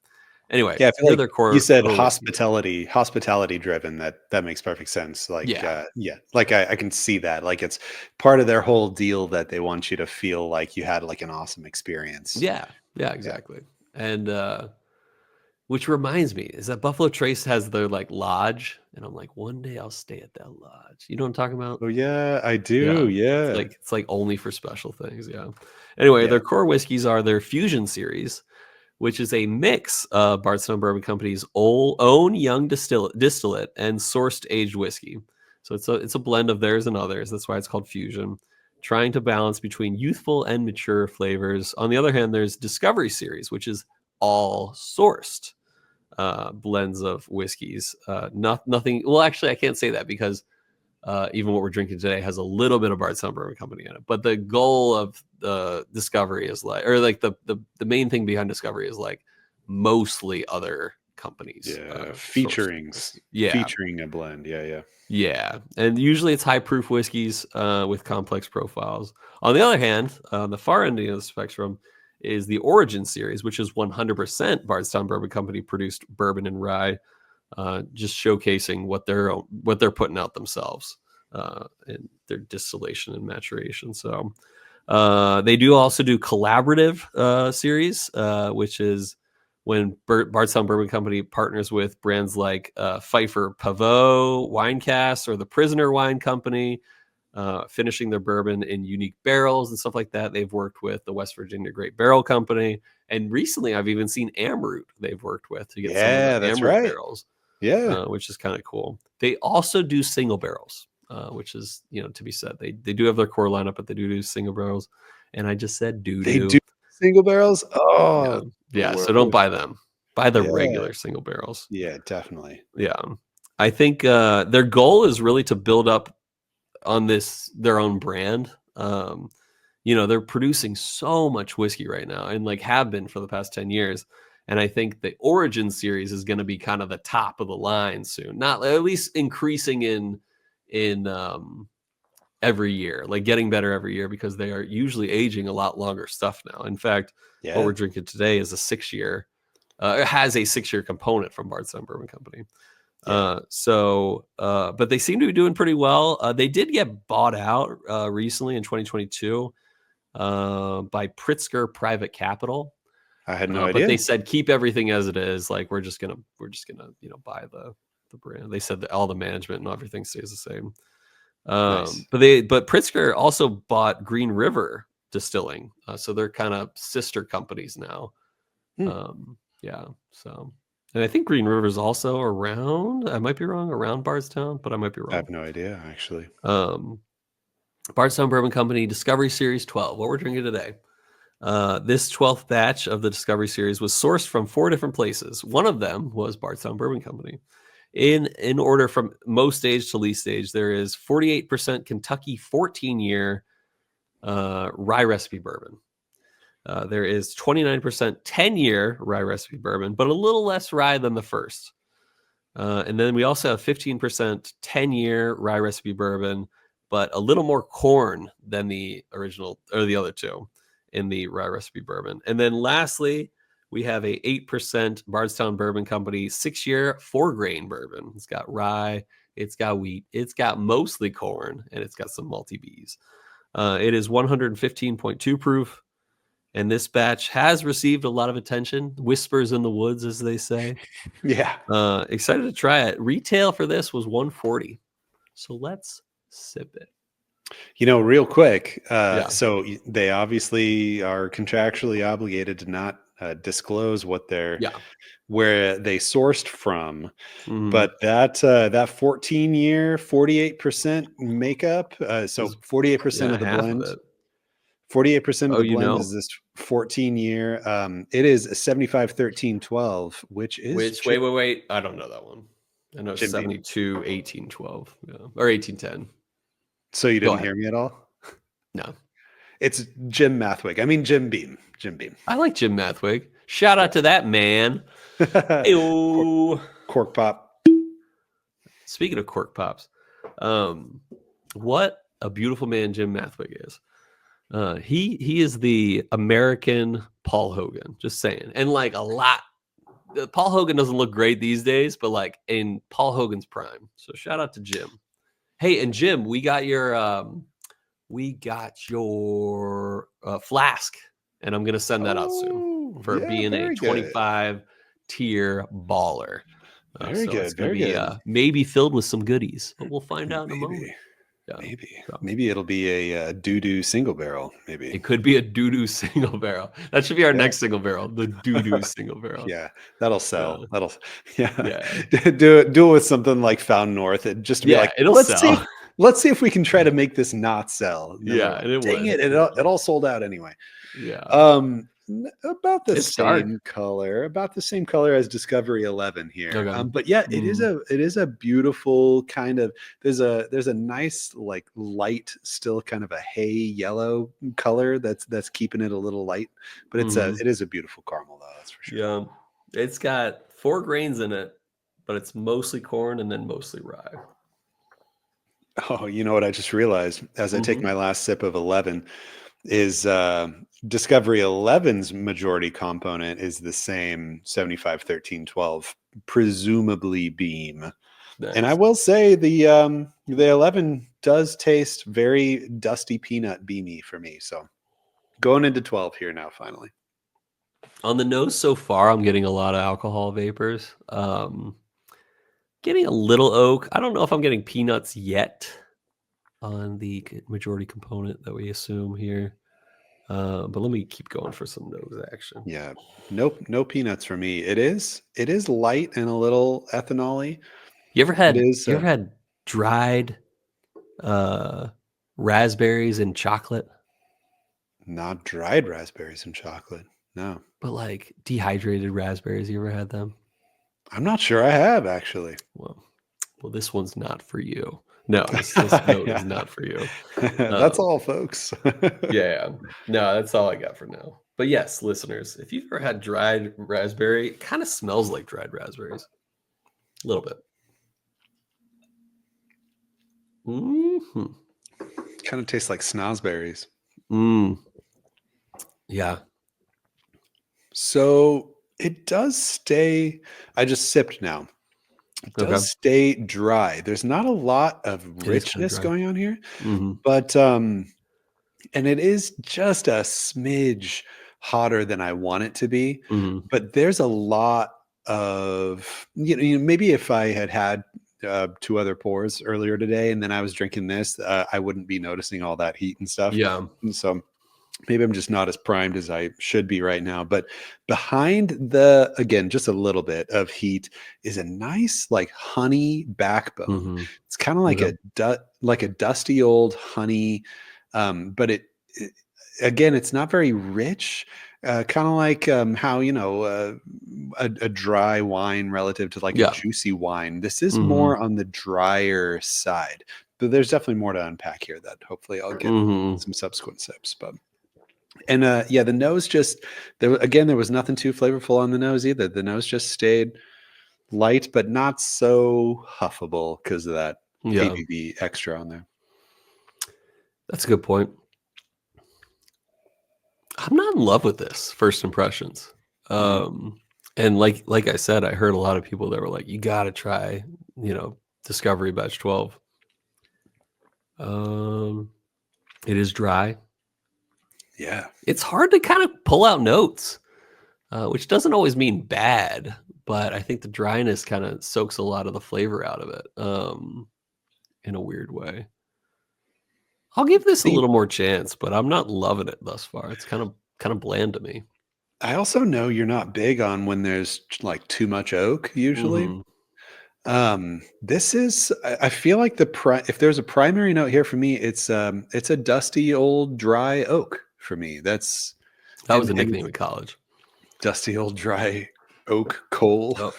Anyway, yeah, I feel like their core, you said hospitality driven. That makes perfect sense. Like, like I can see that. Like it's part of their whole deal that they want you to feel like you had like an awesome experience. Yeah, exactly. And which reminds me is that Buffalo Trace has their like lodge, and I'm like, one day I'll stay at that lodge. You know what I'm talking about? Oh yeah, I do. Yeah. It's like only for special things. Yeah. Anyway, their core whiskeys are their Fusion series, which is a mix of Bardstown Bourbon Company's own young distillate and sourced aged whiskey. So it's a blend of theirs and others. That's why it's called Fusion, trying to balance between youthful and mature flavors. On the other hand, there's Discovery series, which is all sourced blends of whiskeys. Nothing. Well, actually, I can't say that because even what we're drinking today has a little bit of Bardstown Bourbon Company in it. But the goal of the Discovery is like, or like the main thing behind Discovery is like mostly other companies. Featuring a blend. Yeah. And usually it's high proof whiskeys with complex profiles. On the other hand, on the far end of the spectrum is the Origin series, which is 100% Bardstown Bourbon Company produced bourbon and rye, just showcasing what they're putting out themselves in their distillation and maturation. So they do also do collaborative series, which is when Bardstown Bourbon Company partners with brands like Pfeiffer Pavot Wine Cask or the Prisoner Wine Company, finishing their bourbon in unique barrels and stuff like that. They've worked with the West Virginia Great Barrel Company, and recently I've even seen Amroot they've worked with to get some of the Amroot barrels. Which is kind of cool. They also do single barrels, which is to be said. They do have their core lineup, but they do single barrels. And I just said they do single barrels. Oh yeah. So don't buy them. Buy the regular single barrels. Yeah, definitely. Yeah, I think their goal is really to build up on their own brand. They're producing so much whiskey right now, and like have been for the past 10 years. And I think the Origin series is going to be kind of the top of the line soon, not at least increasing in every year, like getting better every year, because they are usually aging a lot longer stuff now. In fact, what we're drinking today is a 6-year, it has a 6-year component from Bardstown Bourbon Company. But they seem to be doing pretty well. They did get bought out recently in 2022 by Pritzker Private Capital. I had no idea. But they said keep everything as it is. Like we're just gonna buy the brand. They said that all the management and everything stays the same. Nice. But Pritzker also bought Green River Distilling, so they're kind of sister companies now. So. And I think Green River is also around, I might be wrong, around Bardstown, but I might be wrong. I have no idea, actually. Bardstown Bourbon Company, Discovery Series 12, what we're drinking today. This 12th batch of the Discovery series was sourced from 4 different places. One of them was Bardstown Bourbon Company. In order from most age to least age, there is 48% Kentucky 14-year rye recipe bourbon. There is 29% 10-year rye recipe bourbon, but a little less rye than the first. And then we also have 15% 10-year rye recipe bourbon, but a little more corn than the original or the other two in the rye recipe bourbon. And then lastly, we have a 8% Bardstown Bourbon Company 6-year 4-grain bourbon. It's got rye, it's got wheat, it's got mostly corn, and it's got some malty bees. It is 115.2 proof, and this batch has received a lot of attention. Whispers in the woods, as they say. Yeah. Excited to try it. Retail for this was $140. So let's sip it. Real quick. So they obviously are contractually obligated to not disclose what where they sourced from. But that 14-year 48% makeup, so 48% of the blend. 48% of the blend is this 14-year. It is a 75-13-12, which is wait. I don't know that one. I know 72-18-12, or 18-10. So you didn't hear me at all? No. It's Jim Mathwig. I mean Jim Beam. Jim Beam. I like Jim Mathwig. Shout out to that man. Cork pop. Speaking of cork pops, what a beautiful man Jim Mathwig is. He is the American Paul Hogan. Just saying. And like a lot. Paul Hogan doesn't look great these days, but like in Paul Hogan's prime. So shout out to Jim. Hey, and Jim, we got your flask, and I'm gonna send that out soon for being a 25-tier baller. Very good. It's gonna be maybe filled with some goodies, but we'll find out in a moment. Yeah, maybe it'll be a doo-doo single barrel. Maybe it could be a doo-doo single barrel. That should be our next single barrel, the doo-doo single barrel. Yeah, that'll sell. Do it with something like Found North. Just to be like, it'll sell. Let's see if we can try to make this not sell. Dang it! It all sold out anyway. Yeah. About the same color as Discovery 11 here. Okay. But yeah, it is a beautiful kind of, there's a nice like light, still kind of a hay yellow color that's keeping it a little light, but it is a beautiful caramel though, that's for sure. Yeah. It's got 4 grains in it, but it's mostly corn and then mostly rye. Oh, you know what I just realized as I take my last sip of 11 is Discovery 11's majority component is the same 75-13-12, presumably Beam. Nice. And I will say the 11 does taste very dusty peanut beamy for me. So going into 12 here now, finally. On the nose so far, I'm getting a lot of alcohol vapors. Getting a little oak. I don't know if I'm getting peanuts yet on the majority component that we assume here. But let me keep going for some nose action. Yeah, nope, no peanuts for me. It is light and a little ethanol-y. You ever had dried raspberries in chocolate? Not dried raspberries in chocolate, no. But like dehydrated raspberries, you ever had them? I'm not sure I have, actually. Well, this one's not for you. No, this note is not for you. That's all, folks. No, that's all I got for now. But yes, listeners, if you've ever had dried raspberry, it kind of smells like dried raspberries. A little bit. Kind of tastes like snozberries. Yeah. So it does stay. I just sipped now. It does stay dry. There's not a lot of richness going on here, but and it is just a smidge hotter than I want it to be. But there's a lot of maybe if I had 2 other pours earlier today and then I was drinking this, I wouldn't be noticing all that heat and stuff. Yeah. And so maybe I'm just not as primed as I should be right now. But behind again, just a little bit of heat is a nice like honey backbone. It's kind of like a dusty old honey, but again, it's not very rich. Kind of like how, a dry wine relative to like a Yeah. juicy wine. This is Mm-hmm. more on the drier side. But there's definitely more to unpack here that hopefully I'll get some subsequent sips. But and yeah, the nose just there was nothing too flavorful on the nose either. The nose just stayed light, but not so huffable because of that Yeah. ABV extra on there. That's a good point. I'm not in love with this first impressions. And like I said, I heard a lot of people that were like, you got to try, Discovery Batch 12. It is dry. Yeah. It's hard to kind of pull out notes, which doesn't always mean bad, but I think the dryness kind of soaks a lot of the flavor out of it, in a weird way. I'll give this a little more chance, but I'm not loving it thus far. It's kind of bland to me. I also know you're not big on when there's like too much oak usually. This is I feel like if there's a primary note here for me, it's a dusty old dry oak for me. That was a nickname in college. Dusty old dry oak coal.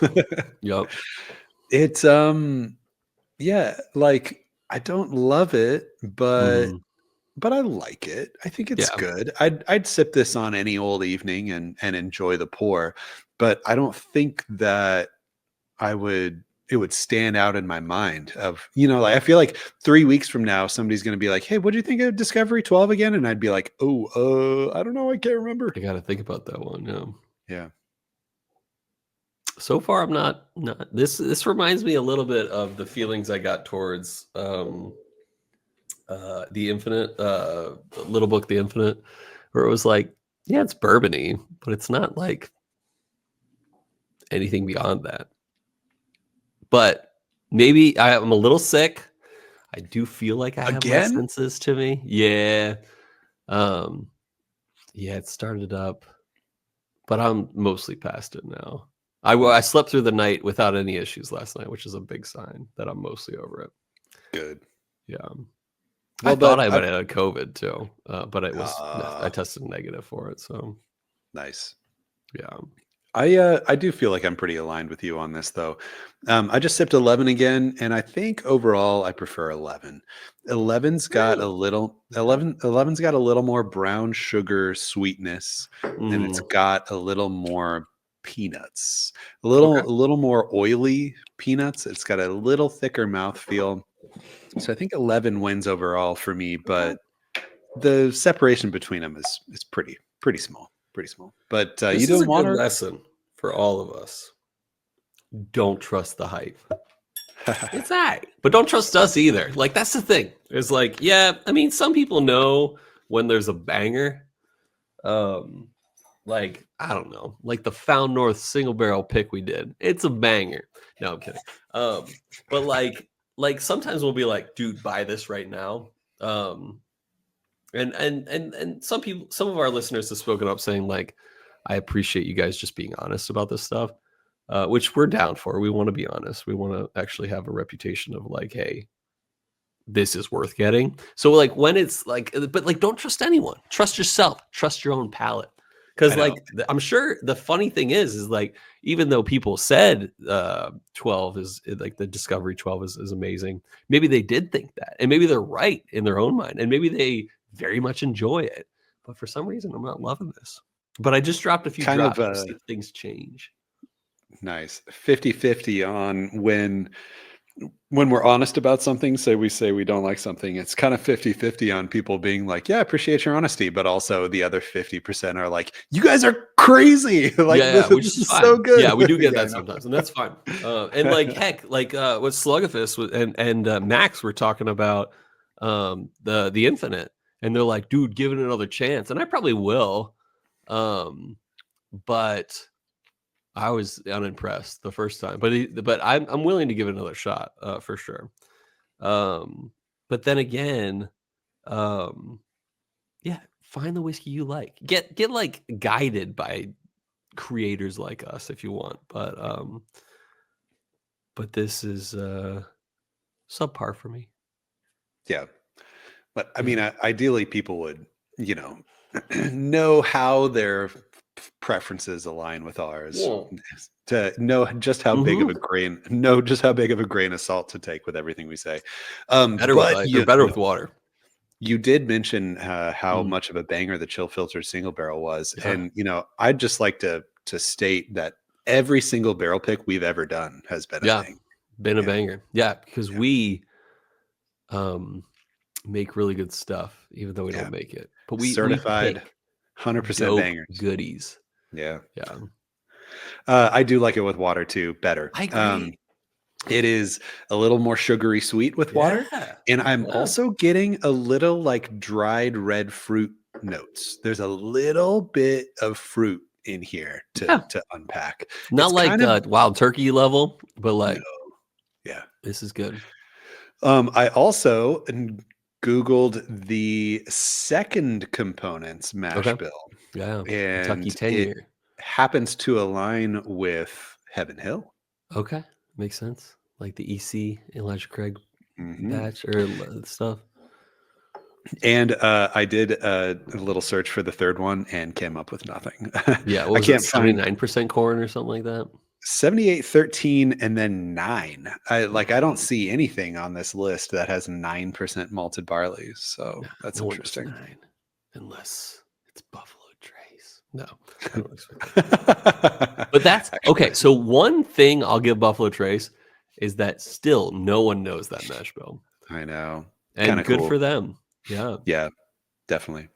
Yep. It's yeah, like I don't love it, but I like it. I think it's good. I'd sip this on any old evening and enjoy the pour, but I don't think that it would stand out in my mind of, like I feel like 3 weeks from now somebody's going to be like, "Hey, what do you think of Discovery 12 again?" And I'd be like, "Oh, I don't know, I can't remember." I got to think about that one. Yeah. Yeah. So far I'm not this reminds me a little bit of the feelings I got towards the Infinite, Little Book The Infinite, where it was like, yeah, it's bourbony, but it's not like anything beyond that. But maybe I'm a little sick. I do feel like I have my senses to me. Yeah. Yeah, it started up, but I'm mostly past it now. I slept through the night without any issues last night, which is a big sign that I'm mostly over it. Good. Yeah. Well, I thought I would have had COVID too, but I tested negative for it. So nice. Yeah. I do feel like I'm pretty aligned with you on this though. I just sipped 11 again, and I think overall I prefer 11. 11's got a little more brown sugar sweetness, and it's got a little more peanuts, a little more oily peanuts. It's got a little thicker mouthfeel. So I think 11 wins overall for me, but the separation between them is pretty small. Pretty small. But this you doing is a good water? lesson for all of us. Don't trust the hype. It's all right, but don't trust us either. Like, that's the thing. It's like, yeah, I mean, some people know when there's a banger. Like, I don't know, like the Found North single barrel pick we did. It's a banger. No, I'm kidding. But like sometimes we'll be like, dude, buy this right now. And some of our listeners have spoken up saying like, I appreciate you guys just being honest about this stuff, which we're down for. We want to be honest. We want to actually have a reputation of like, hey, this is worth getting. So like when it's like, but like, don't trust anyone. Trust yourself. Trust your own palate. Because like I'm sure the funny thing is like, even though people said 12 is like the Discovery 12 is amazing, maybe they did think that, and maybe they're right in their own mind, and maybe they very much enjoy it. But for some reason, I'm not loving this. But I just dropped a few drops to see if things change. Nice. 50-50 on when we're honest about something. We say we don't like something, it's kind of 50-50 on people being like, yeah, I appreciate your honesty, but also the other 50% are like, you guys are crazy. Like, which is so good. Yeah, we do get that sometimes, and that's fine. And like heck, like what Slugafist and Max were talking about the Infinite, and they're like, dude, give it another chance, and I probably will. But I was unimpressed the first time, but I'm willing to give it another shot for sure. But then again, yeah, find the whiskey you like. Get like guided by creators like us if you want. But this is subpar for me. Yeah, but I mean, ideally, people would know how their preferences align with ours. To know just how big of a grain, of salt to take with everything we say. Better with ice, or better with water. You did mention how much of a banger the chill filter single barrel was, and I'd just like to state that every single barrel pick we've ever done has been a banger. Yeah, because we make really good stuff, even though we don't make it. But we certified 100% bangers, goodies. Yeah. I do like it with water too, better. I agree. It is a little more sugary sweet with water, and I'm also getting a little like dried red fruit notes. There's a little bit of fruit in here to unpack. Not it's like kind of wild turkey level, but like this is good. I also Googled the second component's mash bill. Yeah, and Kentucky 10-year happens to align with Heaven Hill. Okay, makes sense. Like the EC Elijah Craig batch or stuff. And I did a little search for the third one and came up with nothing. Yeah, what was I can't find 79% corn or something like that. 78, 13, and then 9. I don't see anything on this list that has 9% malted barley. So that's interesting. 9, unless it's Buffalo Trace. No, but that's okay. So one thing I'll give Buffalo Trace is that still no one knows that mash bill. I know, and kinda good for them. Yeah, definitely.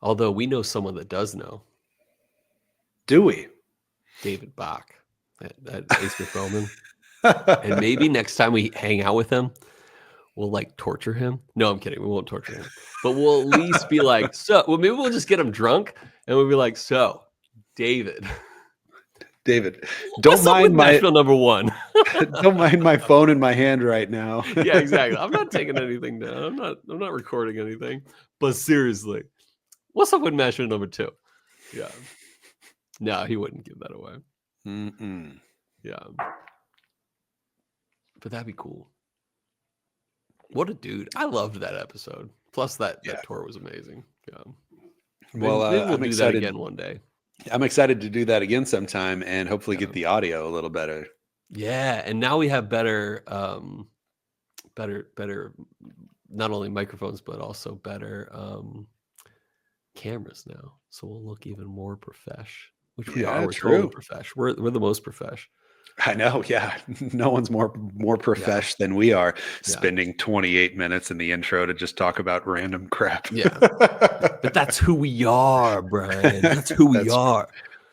Although we know someone that does know. Do we? David Bach at Ace McBowman. And maybe next time we hang out with him, we'll like torture him. No, I'm kidding. We won't torture him. But we'll at least be like, maybe we'll just get him drunk and we'll be like, David, don't mind my Nashville number 1. Don't mind my phone in my hand right now. Yeah, exactly. I'm not taking anything down. I'm not recording anything. But seriously, what's up with Nashville number 2? Yeah. No, he wouldn't give that away. Yeah. But that'd be cool. What a dude. I loved that episode. Plus that tour was amazing. Yeah. Well, maybe we'll do that again one day. I'm excited to do that again sometime and hopefully get the audio a little better. Yeah, and now we have better not only microphones but also better cameras now. So we'll look even more profesh. Which we are. We're totally profesh. We're the most profesh. I know. Yeah. No one's more profesh than we are, spending 28 minutes in the intro to just talk about random crap. Yeah. But that's who we are, Brian. That's who we are.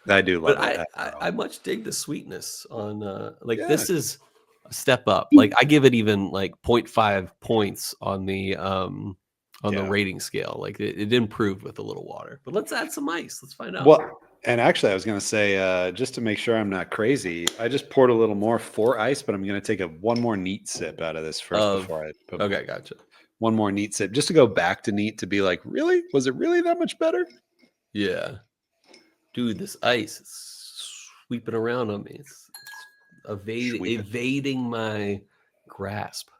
I do love that. I much dig the sweetness on this is a step up. Like I give it even like 0.5 points on the the rating scale. Like it improved with a little water. But let's add some ice. Let's find out. Well, and actually, I was going to say, just to make sure I'm not crazy, I just poured a little more for ice, but I'm going to take one more neat sip out of this first before I put Okay, gotcha. One more neat sip, just to go back to neat to be like, really? Was it really that much better? Yeah. Dude, this ice is sweeping around on me. It's evading my grasp.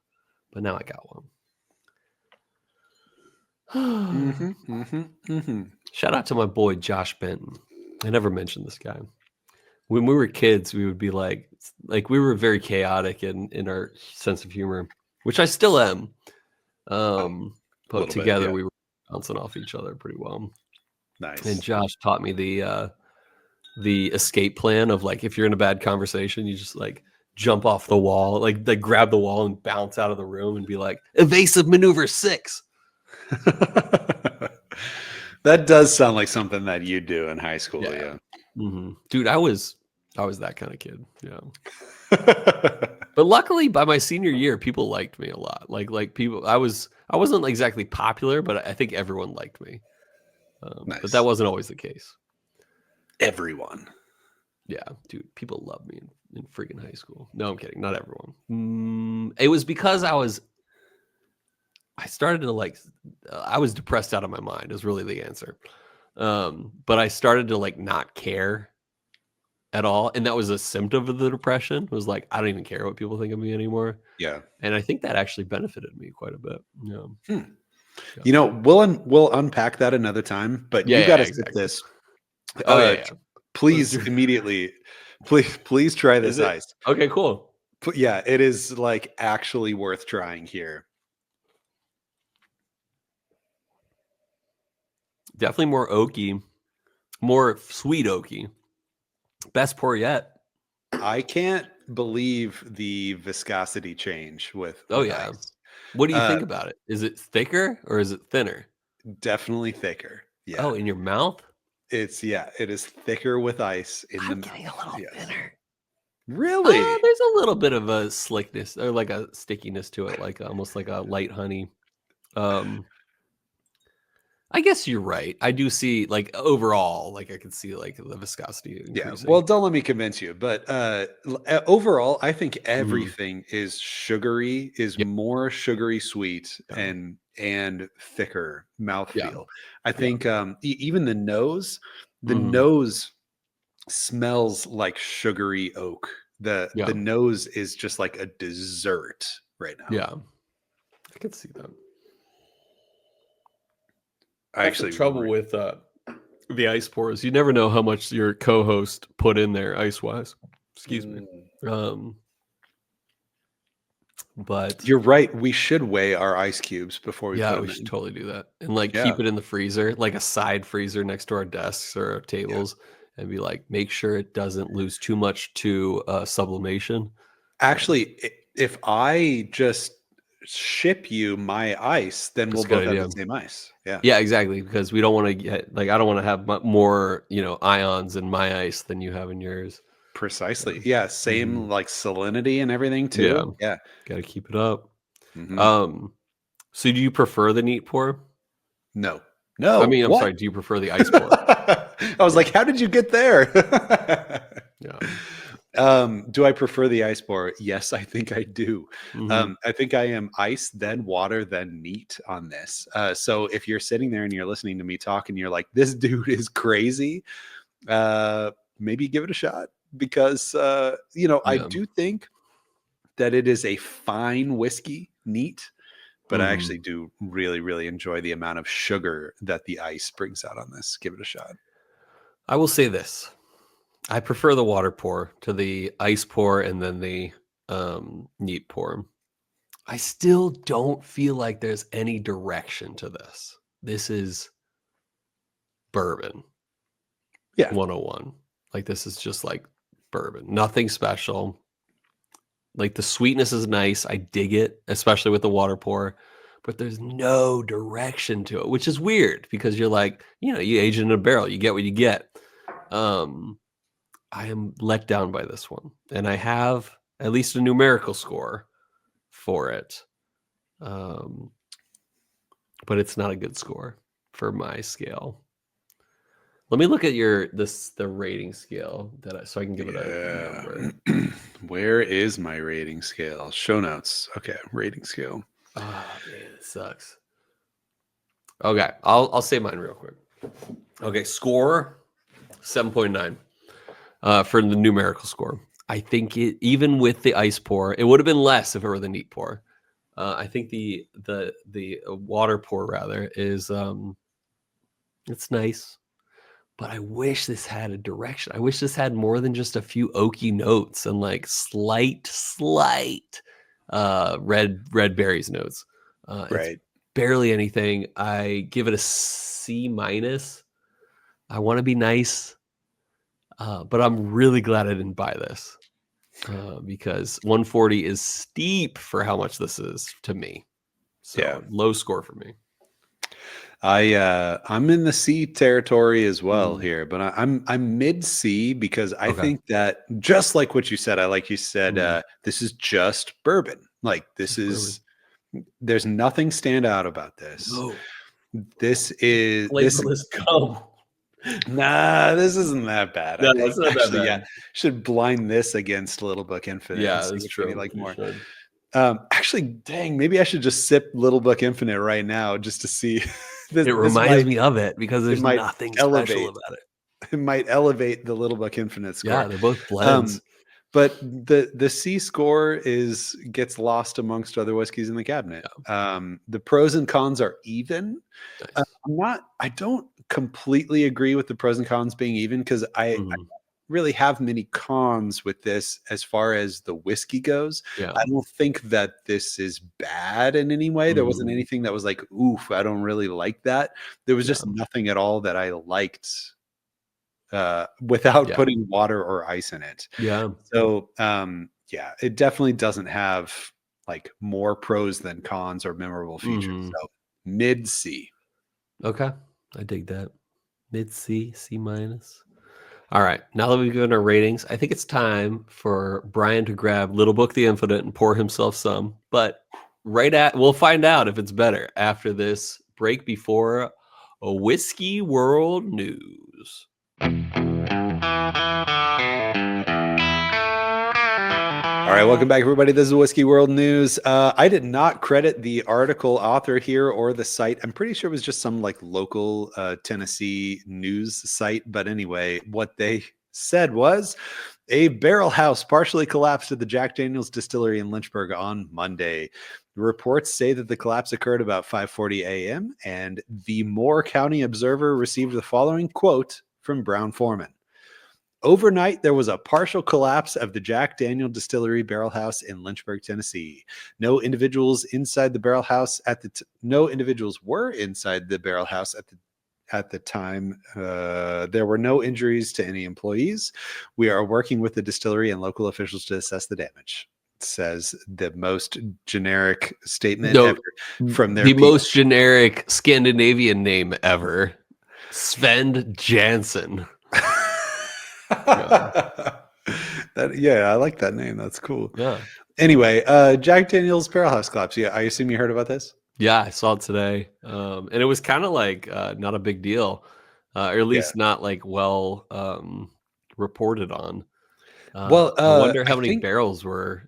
But now I got one. Shout out to my boy, Josh Benton. I never mentioned this guy. When we were kids, we would be like we were very chaotic in our sense of humor, which I still am. But together we were bouncing off each other pretty well. Nice. And Josh taught me the escape plan of like, if you're in a bad conversation, you just like jump off the wall, like they grab the wall and bounce out of the room and be like, evasive maneuver 6. That does sound like something that you do in high school. Yeah. Dude, I was that kind of kid. Yeah. But luckily by my senior year, people liked me a lot. Like people, I wasn't exactly popular, but I think everyone liked me. Nice. But that wasn't always the case. Everyone. Yeah, dude, people loved me in freaking high school. No, I'm kidding. Not everyone. It was because I started to I was depressed out of my mind is really the answer. But I started to not care at all. And that was a symptom of the depression. It was like, I don't even care what people think of me anymore. Yeah. And I think that actually benefited me quite a bit. Yeah. You know, we'll unpack that another time, but you got to sip exactly. this. Oh Please immediately, please try this ice. Okay, cool. Yeah, it is like actually worth trying here. Definitely more oaky, more sweet oaky. Best pour yet. I can't believe the viscosity change with ice. What do you think about it? Is it thicker or is it thinner? Definitely thicker. Yeah. Oh, in your mouth? It is thicker with ice in the mouth. Getting a little thinner. Really? There's a little bit of a slickness or like a stickiness to it, like almost like a light honey. I guess you're right. I do see like overall, like I can see like the viscosity increasing. Well, don't let me convince you, but overall, I think everything is sugary, is more sugary sweet and thicker mouthfeel. I think even the nose smells like sugary oak. The nose is just like a dessert right now. Yeah, I can see that. I actually trouble with the ice pours. You never know how much your co-host put in there ice wise. Excuse me. But you're right. We should weigh our ice cubes before we put them in. We should totally do that and like keep it in the freezer, like a side freezer next to our desks or our tables, and be like, make sure it doesn't lose too much to sublimation. Actually, if I just ship you my ice, then we'll both have the same ice. Yeah, exactly. Because we don't want to get like I don't want to have more ions in my ice than you have in yours. Precisely. Yeah, same like salinity and everything too. Yeah. Got to keep it up. So do you prefer the neat pour? No. I mean, I'm sorry. Do you prefer the ice pour? I was like, how did you get there? Do I prefer the ice pour? Yes, I think I do. I think I am ice, then water, then neat on this. So if you're sitting there and you're listening to me talk and you're like, this dude is crazy, maybe give it a shot because, I do think that it is a fine whiskey, neat, but I actually do really, really enjoy the amount of sugar that the ice brings out on this. Give it a shot. I will say this. I prefer the water pour to the ice pour and then the neat pour. I still don't feel like there's any direction to this. This is bourbon. 101. Like this is just like bourbon. Nothing special. Like the sweetness is nice. I dig it, especially with the water pour. But there's no direction to it, which is weird because you're like, you age it in a barrel. You get what you get. I am let down by this one, and I have at least a numerical score for it, but it's not a good score for my scale. Let me look at the rating scale so I can give it a number. Where is my rating scale? Show notes. Okay, rating scale. Oh man, it sucks. Okay, I'll say mine real quick. Okay, score 7.9. For the numerical score. I think even with the ice pour, it would have been less if it were the neat pour. I think the water pour rather is it's nice, but I wish this had a direction. I wish this had more than just a few oaky notes and like slight red berries notes. It's barely anything. I give it a C-. I want to be nice. But I'm really glad I didn't buy this because 140 is steep for how much this is to me. So low score for me. I'm in the C territory as well here, but I'm mid C because I think that just like what you said, this is just bourbon. Like there's nothing stand out about this. No. This is flavorless gum. Nah, this isn't that bad. No, it's not that bad. Yeah, should blind this against Little Book Infinite. Yeah, that's true. Like more. Actually, dang, maybe I should just sip Little Book Infinite right now just to see. It reminds me of it because there's nothing special about it. It might elevate the Little Book Infinite score. Yeah, they're both blends. But the C score gets lost amongst other whiskeys in the cabinet. The pros and cons are even. Nice. I don't completely agree with the pros and cons being even, because I really have many cons with this as far as the whiskey goes. I don't think that this is bad in any way. There wasn't anything that was like, oof, I don't really like that. There was just nothing at all that I liked without putting water or ice in it. So it definitely doesn't have like more pros than cons or memorable features. So mid C. Okay, I dig that. Mid C, C minus. All right, now that we've given our ratings, I think it's time for Bryan to grab Little Book the Infinite and pour himself some. But we'll find out if it's better after this break before a Whiskey World News. All right, welcome back, everybody. This is Whiskey World News. I did not credit the article author here or the site. I'm pretty sure it was just some like local Tennessee news site. But anyway, what they said was a barrel house partially collapsed at the Jack Daniel's Distillery in Lynchburg on Monday. The reports say that the collapse occurred about 5:40 a.m. and the Moore County Observer received the following quote from Brown Foreman. Overnight, there was a partial collapse of the Jack Daniel Distillery barrel house in Lynchburg, Tennessee. No individuals were inside the barrel house at the time. There were no injuries to any employees. We are working with the distillery and local officials to assess the damage. Says the most generic statement ever from their most generic Scandinavian name ever, Sven Jansen. I like that name. That's cool. Yeah. Anyway, Jack Daniel's barrel house collapse. Yeah, I assume you heard about this. Yeah, I saw it today, and it was kind of like not a big deal, or at least not like well reported on. I wonder how many barrels had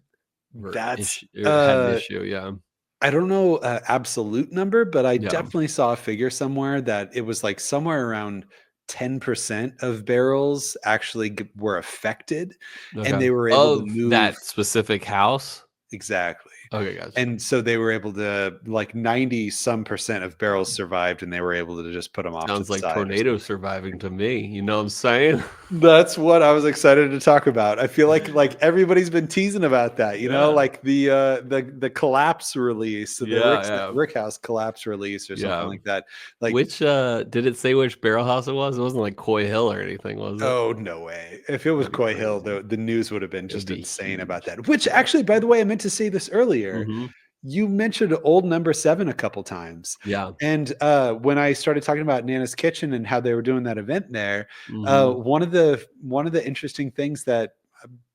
an issue. Yeah. I don't know absolute number, but I definitely saw a figure somewhere that it was like somewhere around 10% of barrels actually were affected, and they were able to move that specific house. Exactly. Okay, gotcha. And so they were able to, like 90% of barrels survived, and they were able to just put them off. Sounds like tornado surviving to me. You know what I'm saying? That's what I was excited to talk about. I feel like everybody's been teasing about that, you know, like the collapse release, the rickhouse collapse release or something like that. Like, which did it say which barrel house it was? It wasn't like Coy Hill or anything, was it? Oh, no way. If it was Coy Hill, the news would have been just insane about that. Which actually, by the way, I meant to say this earlier. You mentioned Old Number 7 a couple times. Yeah. And when I started talking about Nana's Kitchen and how they were doing that event there, one of the interesting things that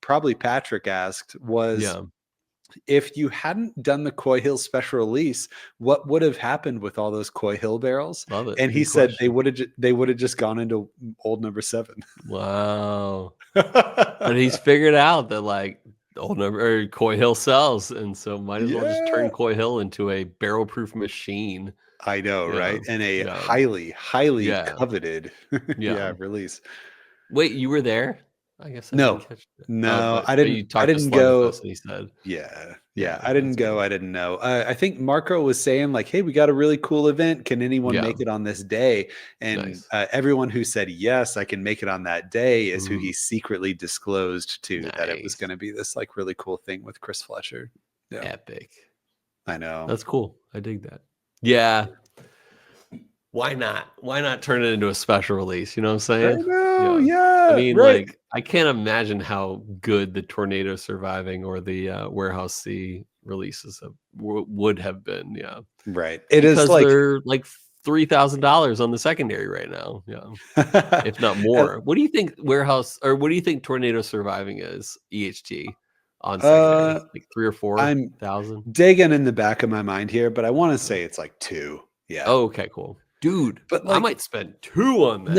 probably Patrick asked was, if you hadn't done the Coy Hill special release, what would have happened with all those Coy Hill barrels? Love it. And he said they would have just gone into Old Number 7. Wow. But he's figured out that like Old Number or Coy Hill sells, and so might as well just turn Coy Hill into a barrel-proof machine. I know, right? And a highly coveted release. Wait, you were there? I guess I no, I didn't. I didn't go. And he said, I didn't go. Cool. I didn't know. I think Marco was saying like, "Hey, we got a really cool event. Can anyone make it on this day?" And everyone who said yes, I can make it on that day, is who he secretly disclosed to that it was going to be this like really cool thing with Chris Fletcher. Yeah. Epic. I know. That's cool. I dig that. Yeah. Why not? Why not turn it into a special release? You know what I'm saying? I know, I mean, like, I can't imagine how good the Tornado Surviving or the Warehouse C releases would have been. Yeah. Right. Because they're like $3,000 on the secondary right now. Yeah. If not more. What do you think what do you think Tornado Surviving is, EHT? On secondary? Like 3,000 or 4,000? I'm digging in the back of my mind here, but I want to say it's like 2. Yeah. Oh, okay, cool. Dude, but like, I might spend 2 on that.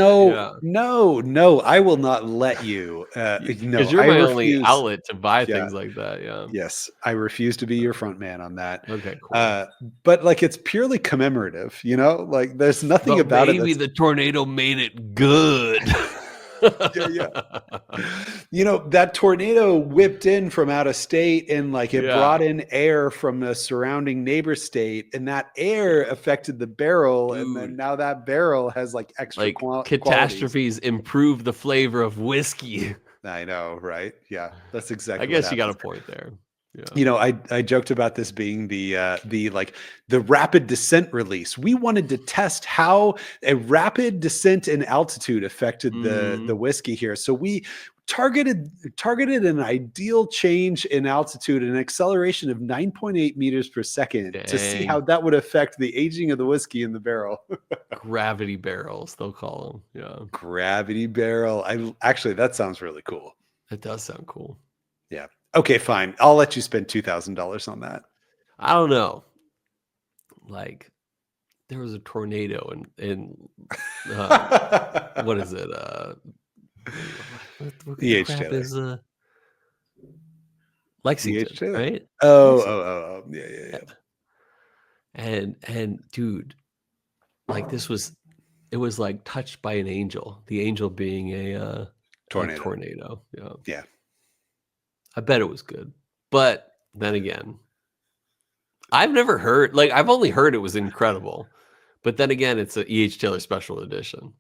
No, I will not let you. Because you're my only outlet to buy things like that. Yeah. Yes, I refuse to be your front man on that. Okay, cool. But like, it's purely commemorative, you know. Like, there's nothing about it. Maybe the tornado made it good. Yeah. That tornado whipped in from out of state and like it brought in air from a surrounding neighbor state, and that air affected the barrel. Dude. And then now that barrel has like extra catastrophes improve the flavor of whiskey. I know, right? Yeah, that's exactly. I guess you got a point there. Yeah. I joked about this being the rapid descent release. We wanted to test how a rapid descent in altitude affected the whiskey here. So we targeted an ideal change in altitude, an acceleration of 9.8 meters per second. Dang. To see how that would affect the aging of the whiskey in the barrel. Gravity barrels, they'll call them. Yeah. Gravity barrel. Actually, that sounds really cool. It does sound cool. Yeah. Okay, fine. I'll let you spend $2,000 on that. I don't know. Like, there was a tornado in what is it? What E.H. crap Taylor. is Lexington, right? Oh, yeah. And dude, like it was like touched by an angel. The angel being a tornado. Yeah. I bet it was good. But then again, I've never heard, I've only heard it was incredible. But then again, it's an E.H. Taylor special edition.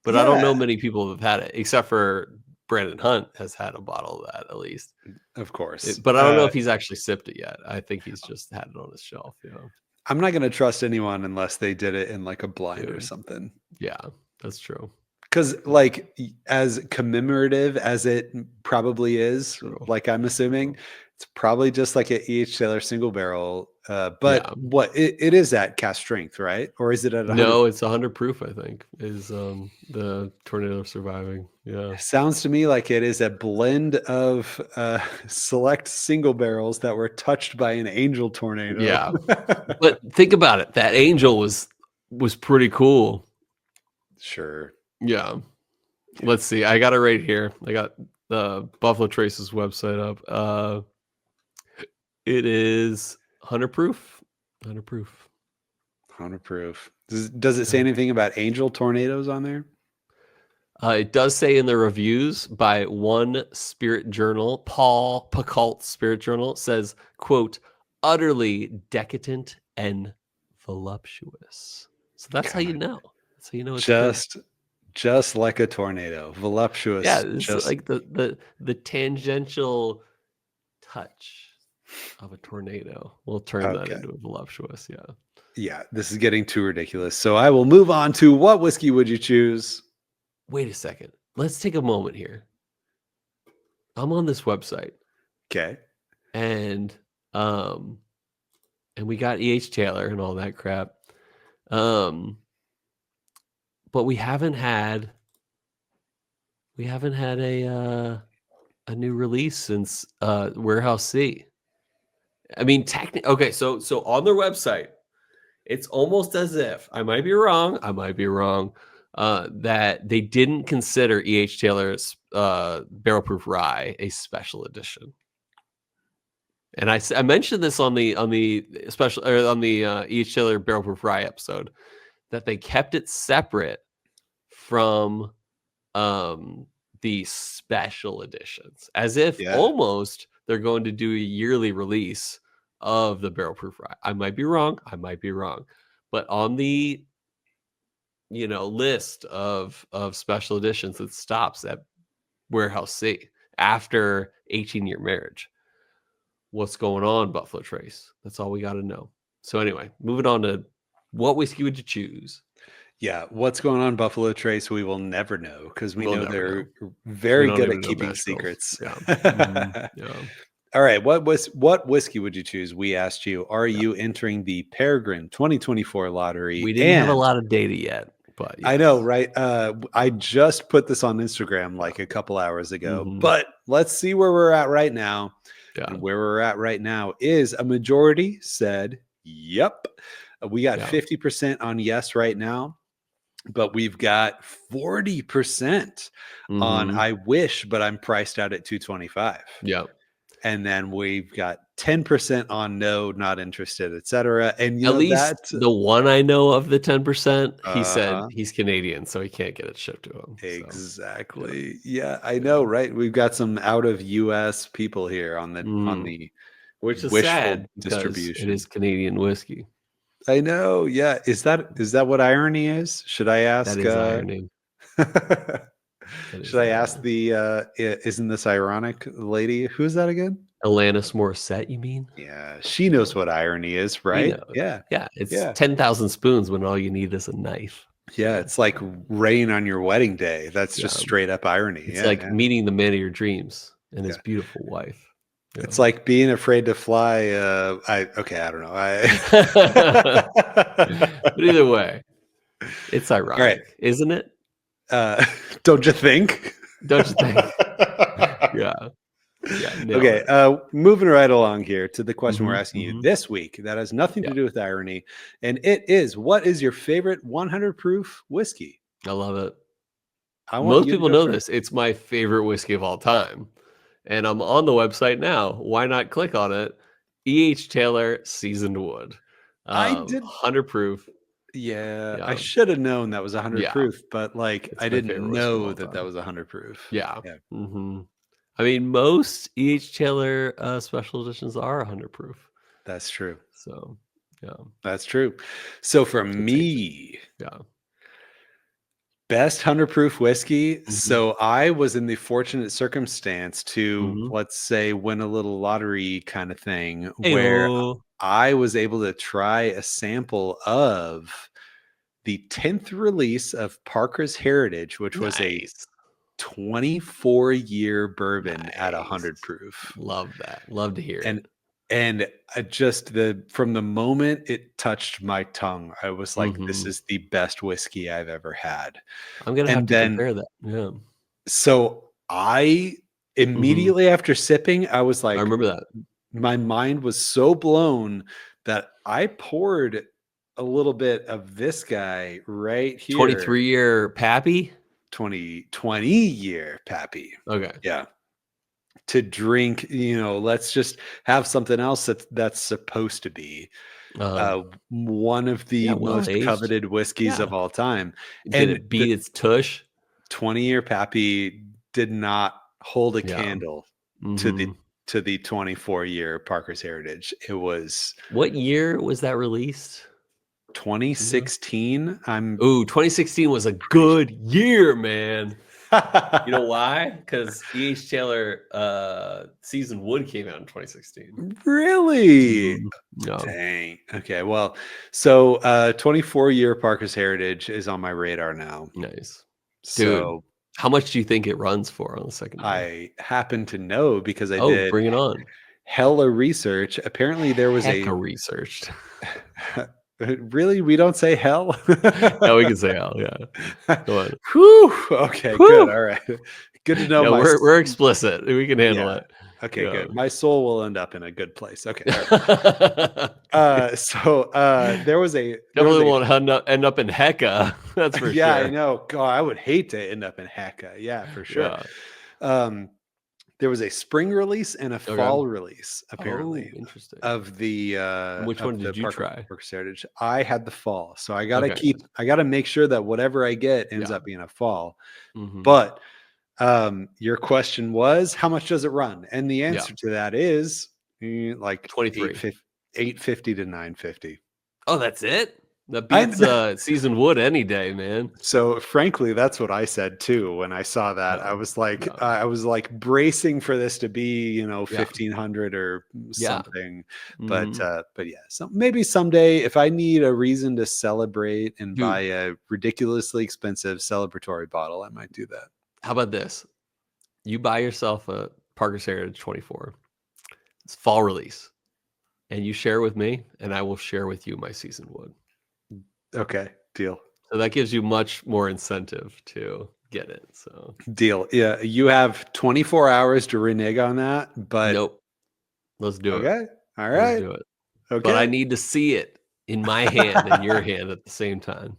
But I don't know many people have had it, except for Brandon Hunt has had a bottle of that at least. Of course. But I don't know if he's actually sipped it yet. I think he's just had it on his shelf. I'm not going to trust anyone unless they did it in like a blind or something. Yeah, that's true. Because like as commemorative as it probably is, like I'm assuming, it's probably just like an E.H. Taylor single barrel. But what it is at cast strength, right? Or is it at 100? No, it's 100 proof, I think, is the tornado surviving. Yeah. Sounds to me like it is a blend of select single barrels that were touched by an angel tornado. Yeah. But think about it. That angel was pretty cool. Sure. Yeah. Let's see. I got it right here. I got the Buffalo Trace's website up. It is 100 proof. 100 proof. 100 proof. Does it say anything about angel tornadoes on there? It does say in the reviews by one spirit journal, Paul Pacult Spirit Journal, says, quote, utterly decadent and voluptuous. So that's how you know. That's how you know it's just like a tornado, voluptuous. Yeah, it's just like the tangential touch of a tornado. We'll turn that into a voluptuous. Yeah, this is getting too ridiculous. So I will move on to what whiskey would you choose? Wait a second. Let's take a moment here. I'm on this website. Okay. And we got E.H. Taylor and all that crap. But we haven't had a new release since Warehouse C. I mean, technically, okay, so on their website, it's almost as if, I might be wrong, that they didn't consider E.H. Taylor's Barrel Proof Rye a special edition. And I mentioned this on the special, or on the E.H. Taylor Barrel Proof Rye episode, that they kept it separate from the special editions, as if almost they're going to do a yearly release of the Barrel Proof Rye. I might be wrong, but on the list of special editions, it stops at Warehouse C after 18-year marriage. What's going on, Buffalo Trace? That's all we got to know. So anyway, moving on to what whiskey would you choose? Yeah, what's going on, Buffalo Trace? We will never know because we know they're very good at keeping secrets. Yeah. Mm-hmm. All right, what whiskey would you choose? We asked you. Are you entering the Peregrine 2024 lottery? We didn't have a lot of data yet, but yes. I know, right? I just put this on Instagram like a couple hours ago, but let's see where we're at right now. Yeah. And where we're at right now is a majority said, yep. We got 50% on yes right now, but we've got 40% on I wish, but I'm priced out at $225. Yeah. And then we've got 10% on no, not interested, etc. And At least the one I know of the 10%, he said he's Canadian, so he can't get it shipped to him. Exactly. So, yeah, I know, right? We've got some out of US people here on the which is wishful sad distribution. It is Canadian whiskey. I know. Yeah. Is that what irony is? Should I ask? That is irony. Should I ask the isn't this ironic lady? Who's that again? Alanis Morissette, you mean? Yeah, she knows what irony is, right? Yeah. It's 10,000 spoons when all you need is a knife. Yeah, it's like rain on your wedding day. That's just straight up irony. It's like meeting the man of your dreams and his beautiful wife. It's like being afraid to fly. I don't know. But either way, it's ironic, isn't it? Don't you think? Don't you think? Yeah. Okay. Moving right along here to the question we're asking you this week that has nothing to do with irony, and it is: what is your favorite 100 proof whiskey? I love it. Most people know this. It's my favorite whiskey of all time, and I'm on the website now. Why not click on it? E.H. Taylor Seasoned Wood. I did 100 proof. Yeah, I should have known that was 100 proof, but like I didn't know that was 100 proof. Yeah. I mean, most E.H. Taylor special editions are 100 proof. That's true. So, that's true. So for me, best 100 proof whiskey. So I was in the fortunate circumstance to, let's say, win a little lottery kind of thing, where I was able to try a sample of the 10th release of Parker's Heritage, which was a 24-year bourbon at 100 proof. Love that. Love to hear it. And just from the moment it touched my tongue, I was like, this is the best whiskey I've ever had. I'm going to have to compare that. Yeah. So I immediately after sipping, I was like, I remember that. My mind was so blown that I poured a little bit of this guy right here. 23-year Pappy? 20-year Pappy. Okay. Yeah. To drink, let's just have something else that's supposed to be one of the most coveted whiskeys of all time. Did it beat its tush? 20-year Pappy did not hold a candle to the 24-year Parker's Heritage. It was. What year was that released? 2016. 2016 was a good year, man. You know why? Because E.H. Taylor Seasoned Wood came out in 2016. Really? No. Dang. Okay. Well, so 24-year Parker's Heritage is on my radar now. Nice. Dude, how much do you think it runs for on the second year? I happen to know because I did. Bring it on. Hella research. Apparently there was researched. Really? We don't say hell? No, we can say hell. Yeah. Go on. Whew. Okay, good. All right. Good to know. We're explicit. We can handle it. Okay, good. My soul will end up in a good place. Okay. Right. So there was a definitely won't end up in Hecka. That's for sure. Yeah, I know. God, I would hate to end up in Hecka. Yeah, for sure. Yeah. There was a spring release and a fall release, apparently. Interesting. Of the which one did you try? Parker's Heritage. I had the fall, so I gotta make sure that whatever I get ends up being a fall. But your question was, how much does it run? And the answer to that is like 850 to 950. Oh, that's it? That beats Seasoned Wood any day, man. So frankly, that's what I said too when I saw that. I was like, bracing for this to be 1500 or something. But yeah, so maybe someday if I need a reason to celebrate and buy a ridiculously expensive celebratory bottle, I might do that. How about this? You buy yourself a Parker's Heritage 24. It's fall release, and you share with me, and I will share with you my Seasoned Wood. Okay, deal. So that gives you much more incentive to get it. So deal. Yeah, you have 24 hours to renege on that, but nope. Let's do it. Okay. All right. Let's do it. Okay. But I need to see it. in my hand and your hand at the same time.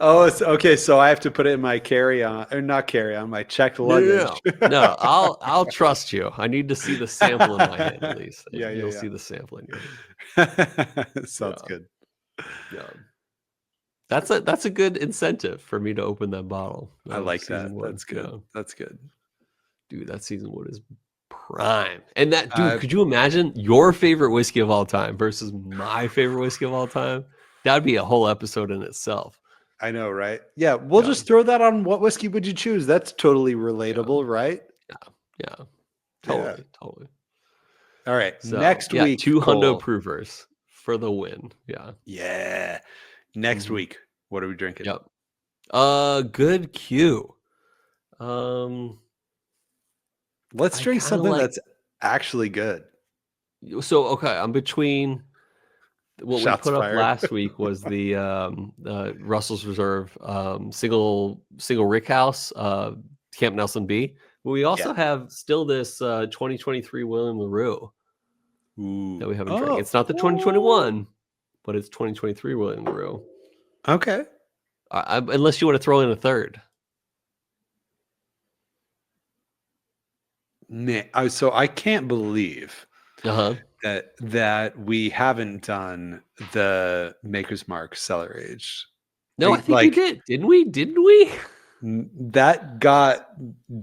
Oh, it's okay. So I have to put it in my carry-on, or not carry-on, my checked luggage. No, I'll trust you. I need to see the sample in my hand at least. Yeah, You'll see the sample in your hand. Sounds good. Yeah. That's a good incentive for me to open that bottle. I like that. That's good. Yeah. That's good. Dude, that season wood is prime. And that, dude, could you imagine your favorite whiskey of all time versus my favorite whiskey of all time? That'd be a whole episode in itself. I know, right? Yeah, we'll just throw that on What Whiskey Would You Choose? That's totally relatable, right? Yeah. Totally. All right, so, next week. 2 hundo provers for the win. Yeah. Next week, what are we drinking? Good cue. Let's drink something that's actually good. So, okay, I'm between what we put up last week was the Russell's Reserve single rickhouse Camp Nelson B. But we also have still this 2023 William LaRue that we haven't drank. It's not the 2021, but it's 2023 William LaRue. Okay. Unless you want to throw in a third. So I can't believe that we haven't done the Maker's Mark Cellar Age. No, I think we did. Didn't we? Didn't we? That got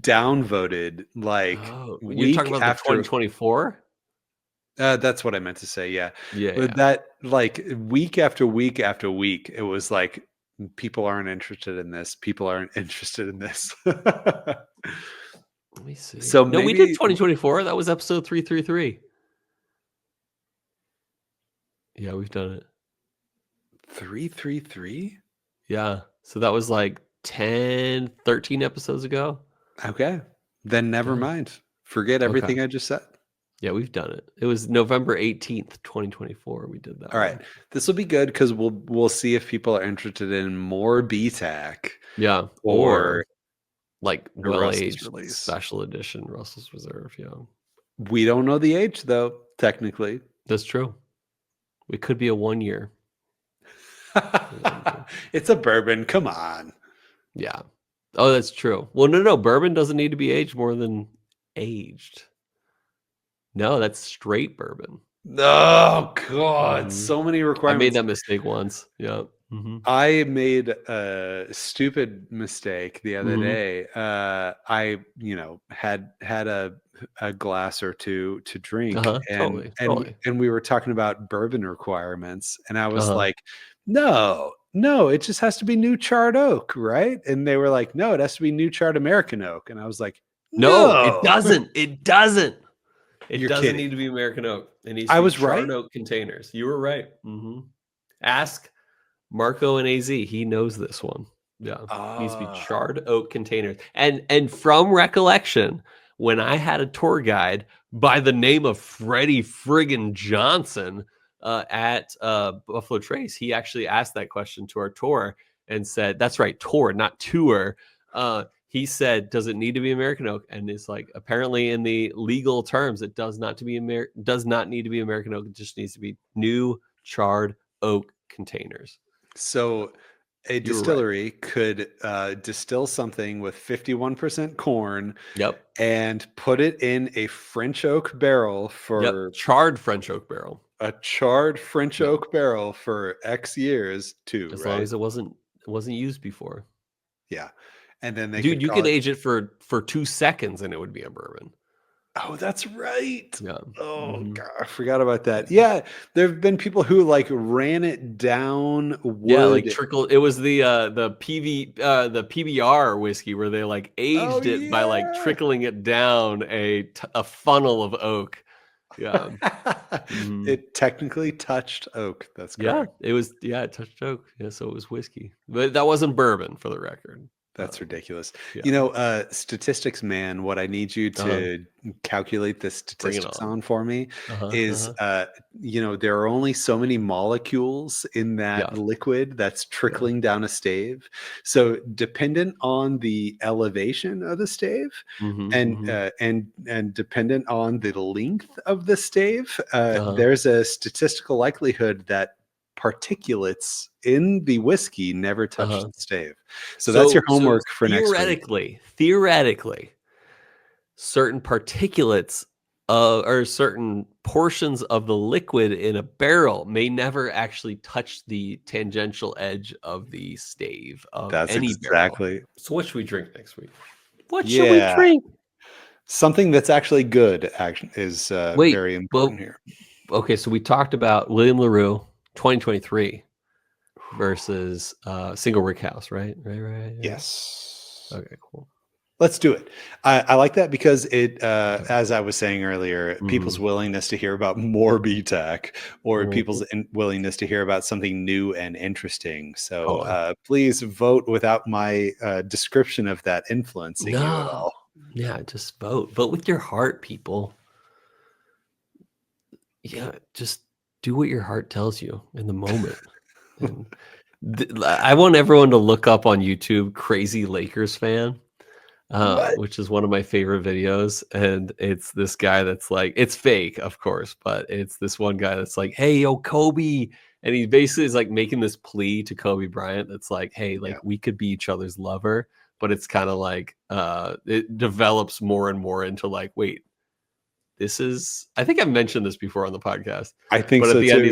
downvoted you're talking about after 2024? That's what I meant to say. Yeah. But that week after week after week, it was like people aren't interested in this. People aren't interested in this. Let me see. So no, we did 2024. That was episode 333. Yeah, we've done it. 333? Yeah. So that was like 10, 13 episodes ago. Okay. Then never mind. Forget everything I just said. Yeah, we've done it. It was November 18th, 2024. We did that. All right. This will be good because we'll see if people are interested in more BTAC. Yeah. Or like well-aged release. Special edition Russell's Reserve. Yeah. We don't know the age though, technically. That's true. We could be a 1 year. It's a bourbon. Come on. Yeah. Oh, that's true. Well, no. Bourbon doesn't need to be aged more than aged. No, that's straight bourbon. Oh, God. So many requirements. I made that mistake once. Yeah. I made a stupid mistake the other day. I, had a glass or two to drink, and we were talking about bourbon requirements, and I was like, no, it just has to be new charred oak, right? And they were like, no, it has to be new charred American oak, and I was like, no, it doesn't. It doesn't. It doesn't kidding. need to be American oak. It needs to be charred oak containers. You were right. Ask Marco and AZ. He knows this one. Yeah. It needs to be charred oak containers. And from recollection, when I had a tour guide by the name of Freddie friggin' Johnson at Buffalo Trace, he actually asked that question to our tour and said, that's right, tour, not tour. He said, does it need to be American oak? And it's like, apparently in the legal terms, it does not need to be American oak. It just needs to be new charred oak containers. So a distillery could distill something with 51% corn and put it in a French oak barrel for charred French oak barrel. A charred French oak barrel for X years too. As long as it wasn't used before. Yeah. And then you could age it for 2 seconds and it would be a bourbon. Oh, that's right. Yeah. Oh, God, I forgot about that. Yeah, there have been people who ran it down wood. Yeah, like trickle. It was the PBR whiskey where they aged it by trickling it down a funnel of oak. Yeah. It technically touched oak. That's correct. Yeah, it touched oak. Yeah, so it was whiskey. But that wasn't bourbon, for the record. That's ridiculous. Yeah. Statistics man, what I need you to calculate the statistics on for me is, there are only so many molecules in that liquid that's trickling down a stave. So dependent on the elevation of the stave and dependent on the length of the stave, there's a statistical likelihood that particulates in the whiskey never touch the stave. So that's your homework for next week. Theoretically, certain particulates or certain portions of the liquid in a barrel may never actually touch the tangential edge of the stave of any barrel. So what should we drink next week? What should we drink? Something that's actually good is very important here. Okay, so we talked about William LaRue 2023 versus single rickhouse, right? Right. Yes. Okay, cool. Let's do it. I like that because it, as I was saying earlier, people's willingness to hear about more BTAC or people's willingness to hear about something new and interesting. So please vote without my description of that influencing you at all. Yeah, just vote. Vote with your heart, people. Yeah, just do what your heart tells you in the moment. And I want everyone to look up on YouTube Crazy Lakers Fan. Which is one of my favorite videos, and it's this guy that's like, it's fake, of course, but it's this one guy that's like, hey, yo, Kobe, and he basically is like making this plea to Kobe Bryant that's like, hey, like we could be each other's lover, but it's kind of like it develops more and more into like, wait, this is, I think I've mentioned this before on the podcast. I think but so at the too. end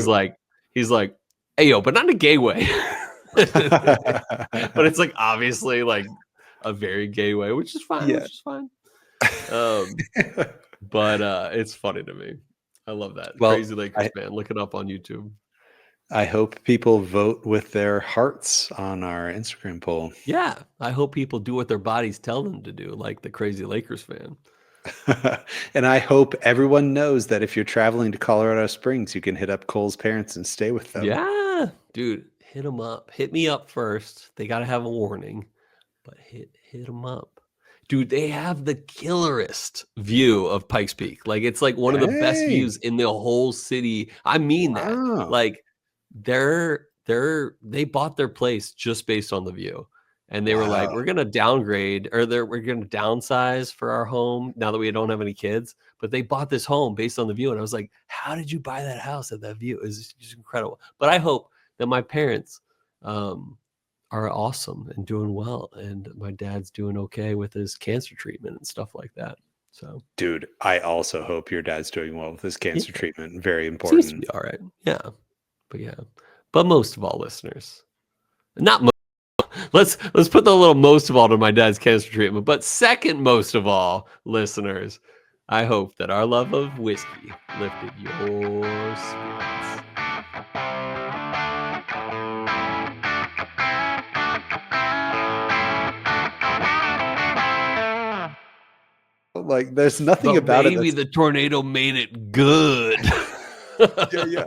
he's like, hey, yo, but not in a gay way. But it's like obviously like a very gay way, which is fine. But it's funny to me. I love that. Crazy Lakers Fan. Look it up on YouTube. I hope people vote with their hearts on our Instagram poll. Yeah, I hope people do what their bodies tell them to do, like the Crazy Lakers Fan. And I hope everyone knows that if you're traveling to Colorado Springs, you can hit up Cole's parents and stay with them. Yeah, dude, hit them up. Hit me up first. They got to have a warning. But hit them up. Dude, they have the killerest view of Pikes Peak. Like, it's like one of the best views in the whole city. I mean that. Like, they bought their place just based on the view. And they were like, we're going to downgrade, or we're going to downsize for our home now that we don't have any kids. But they bought this home based on the view. And I was like, how did you buy that house at that view? It's just incredible. But I hope that my parents are awesome and doing well, and my dad's doing okay with his cancer treatment and stuff like that. So, dude, I also hope your dad's doing well with his cancer treatment. Very important. Seems to be all right. Yeah, but most of all, listeners, not let's put the little most of all to my dad's cancer treatment. But second most of all, listeners, I hope that our love of whiskey lifted your spirits. Like, there's nothing about it. Maybe the tornado made it good. Yeah.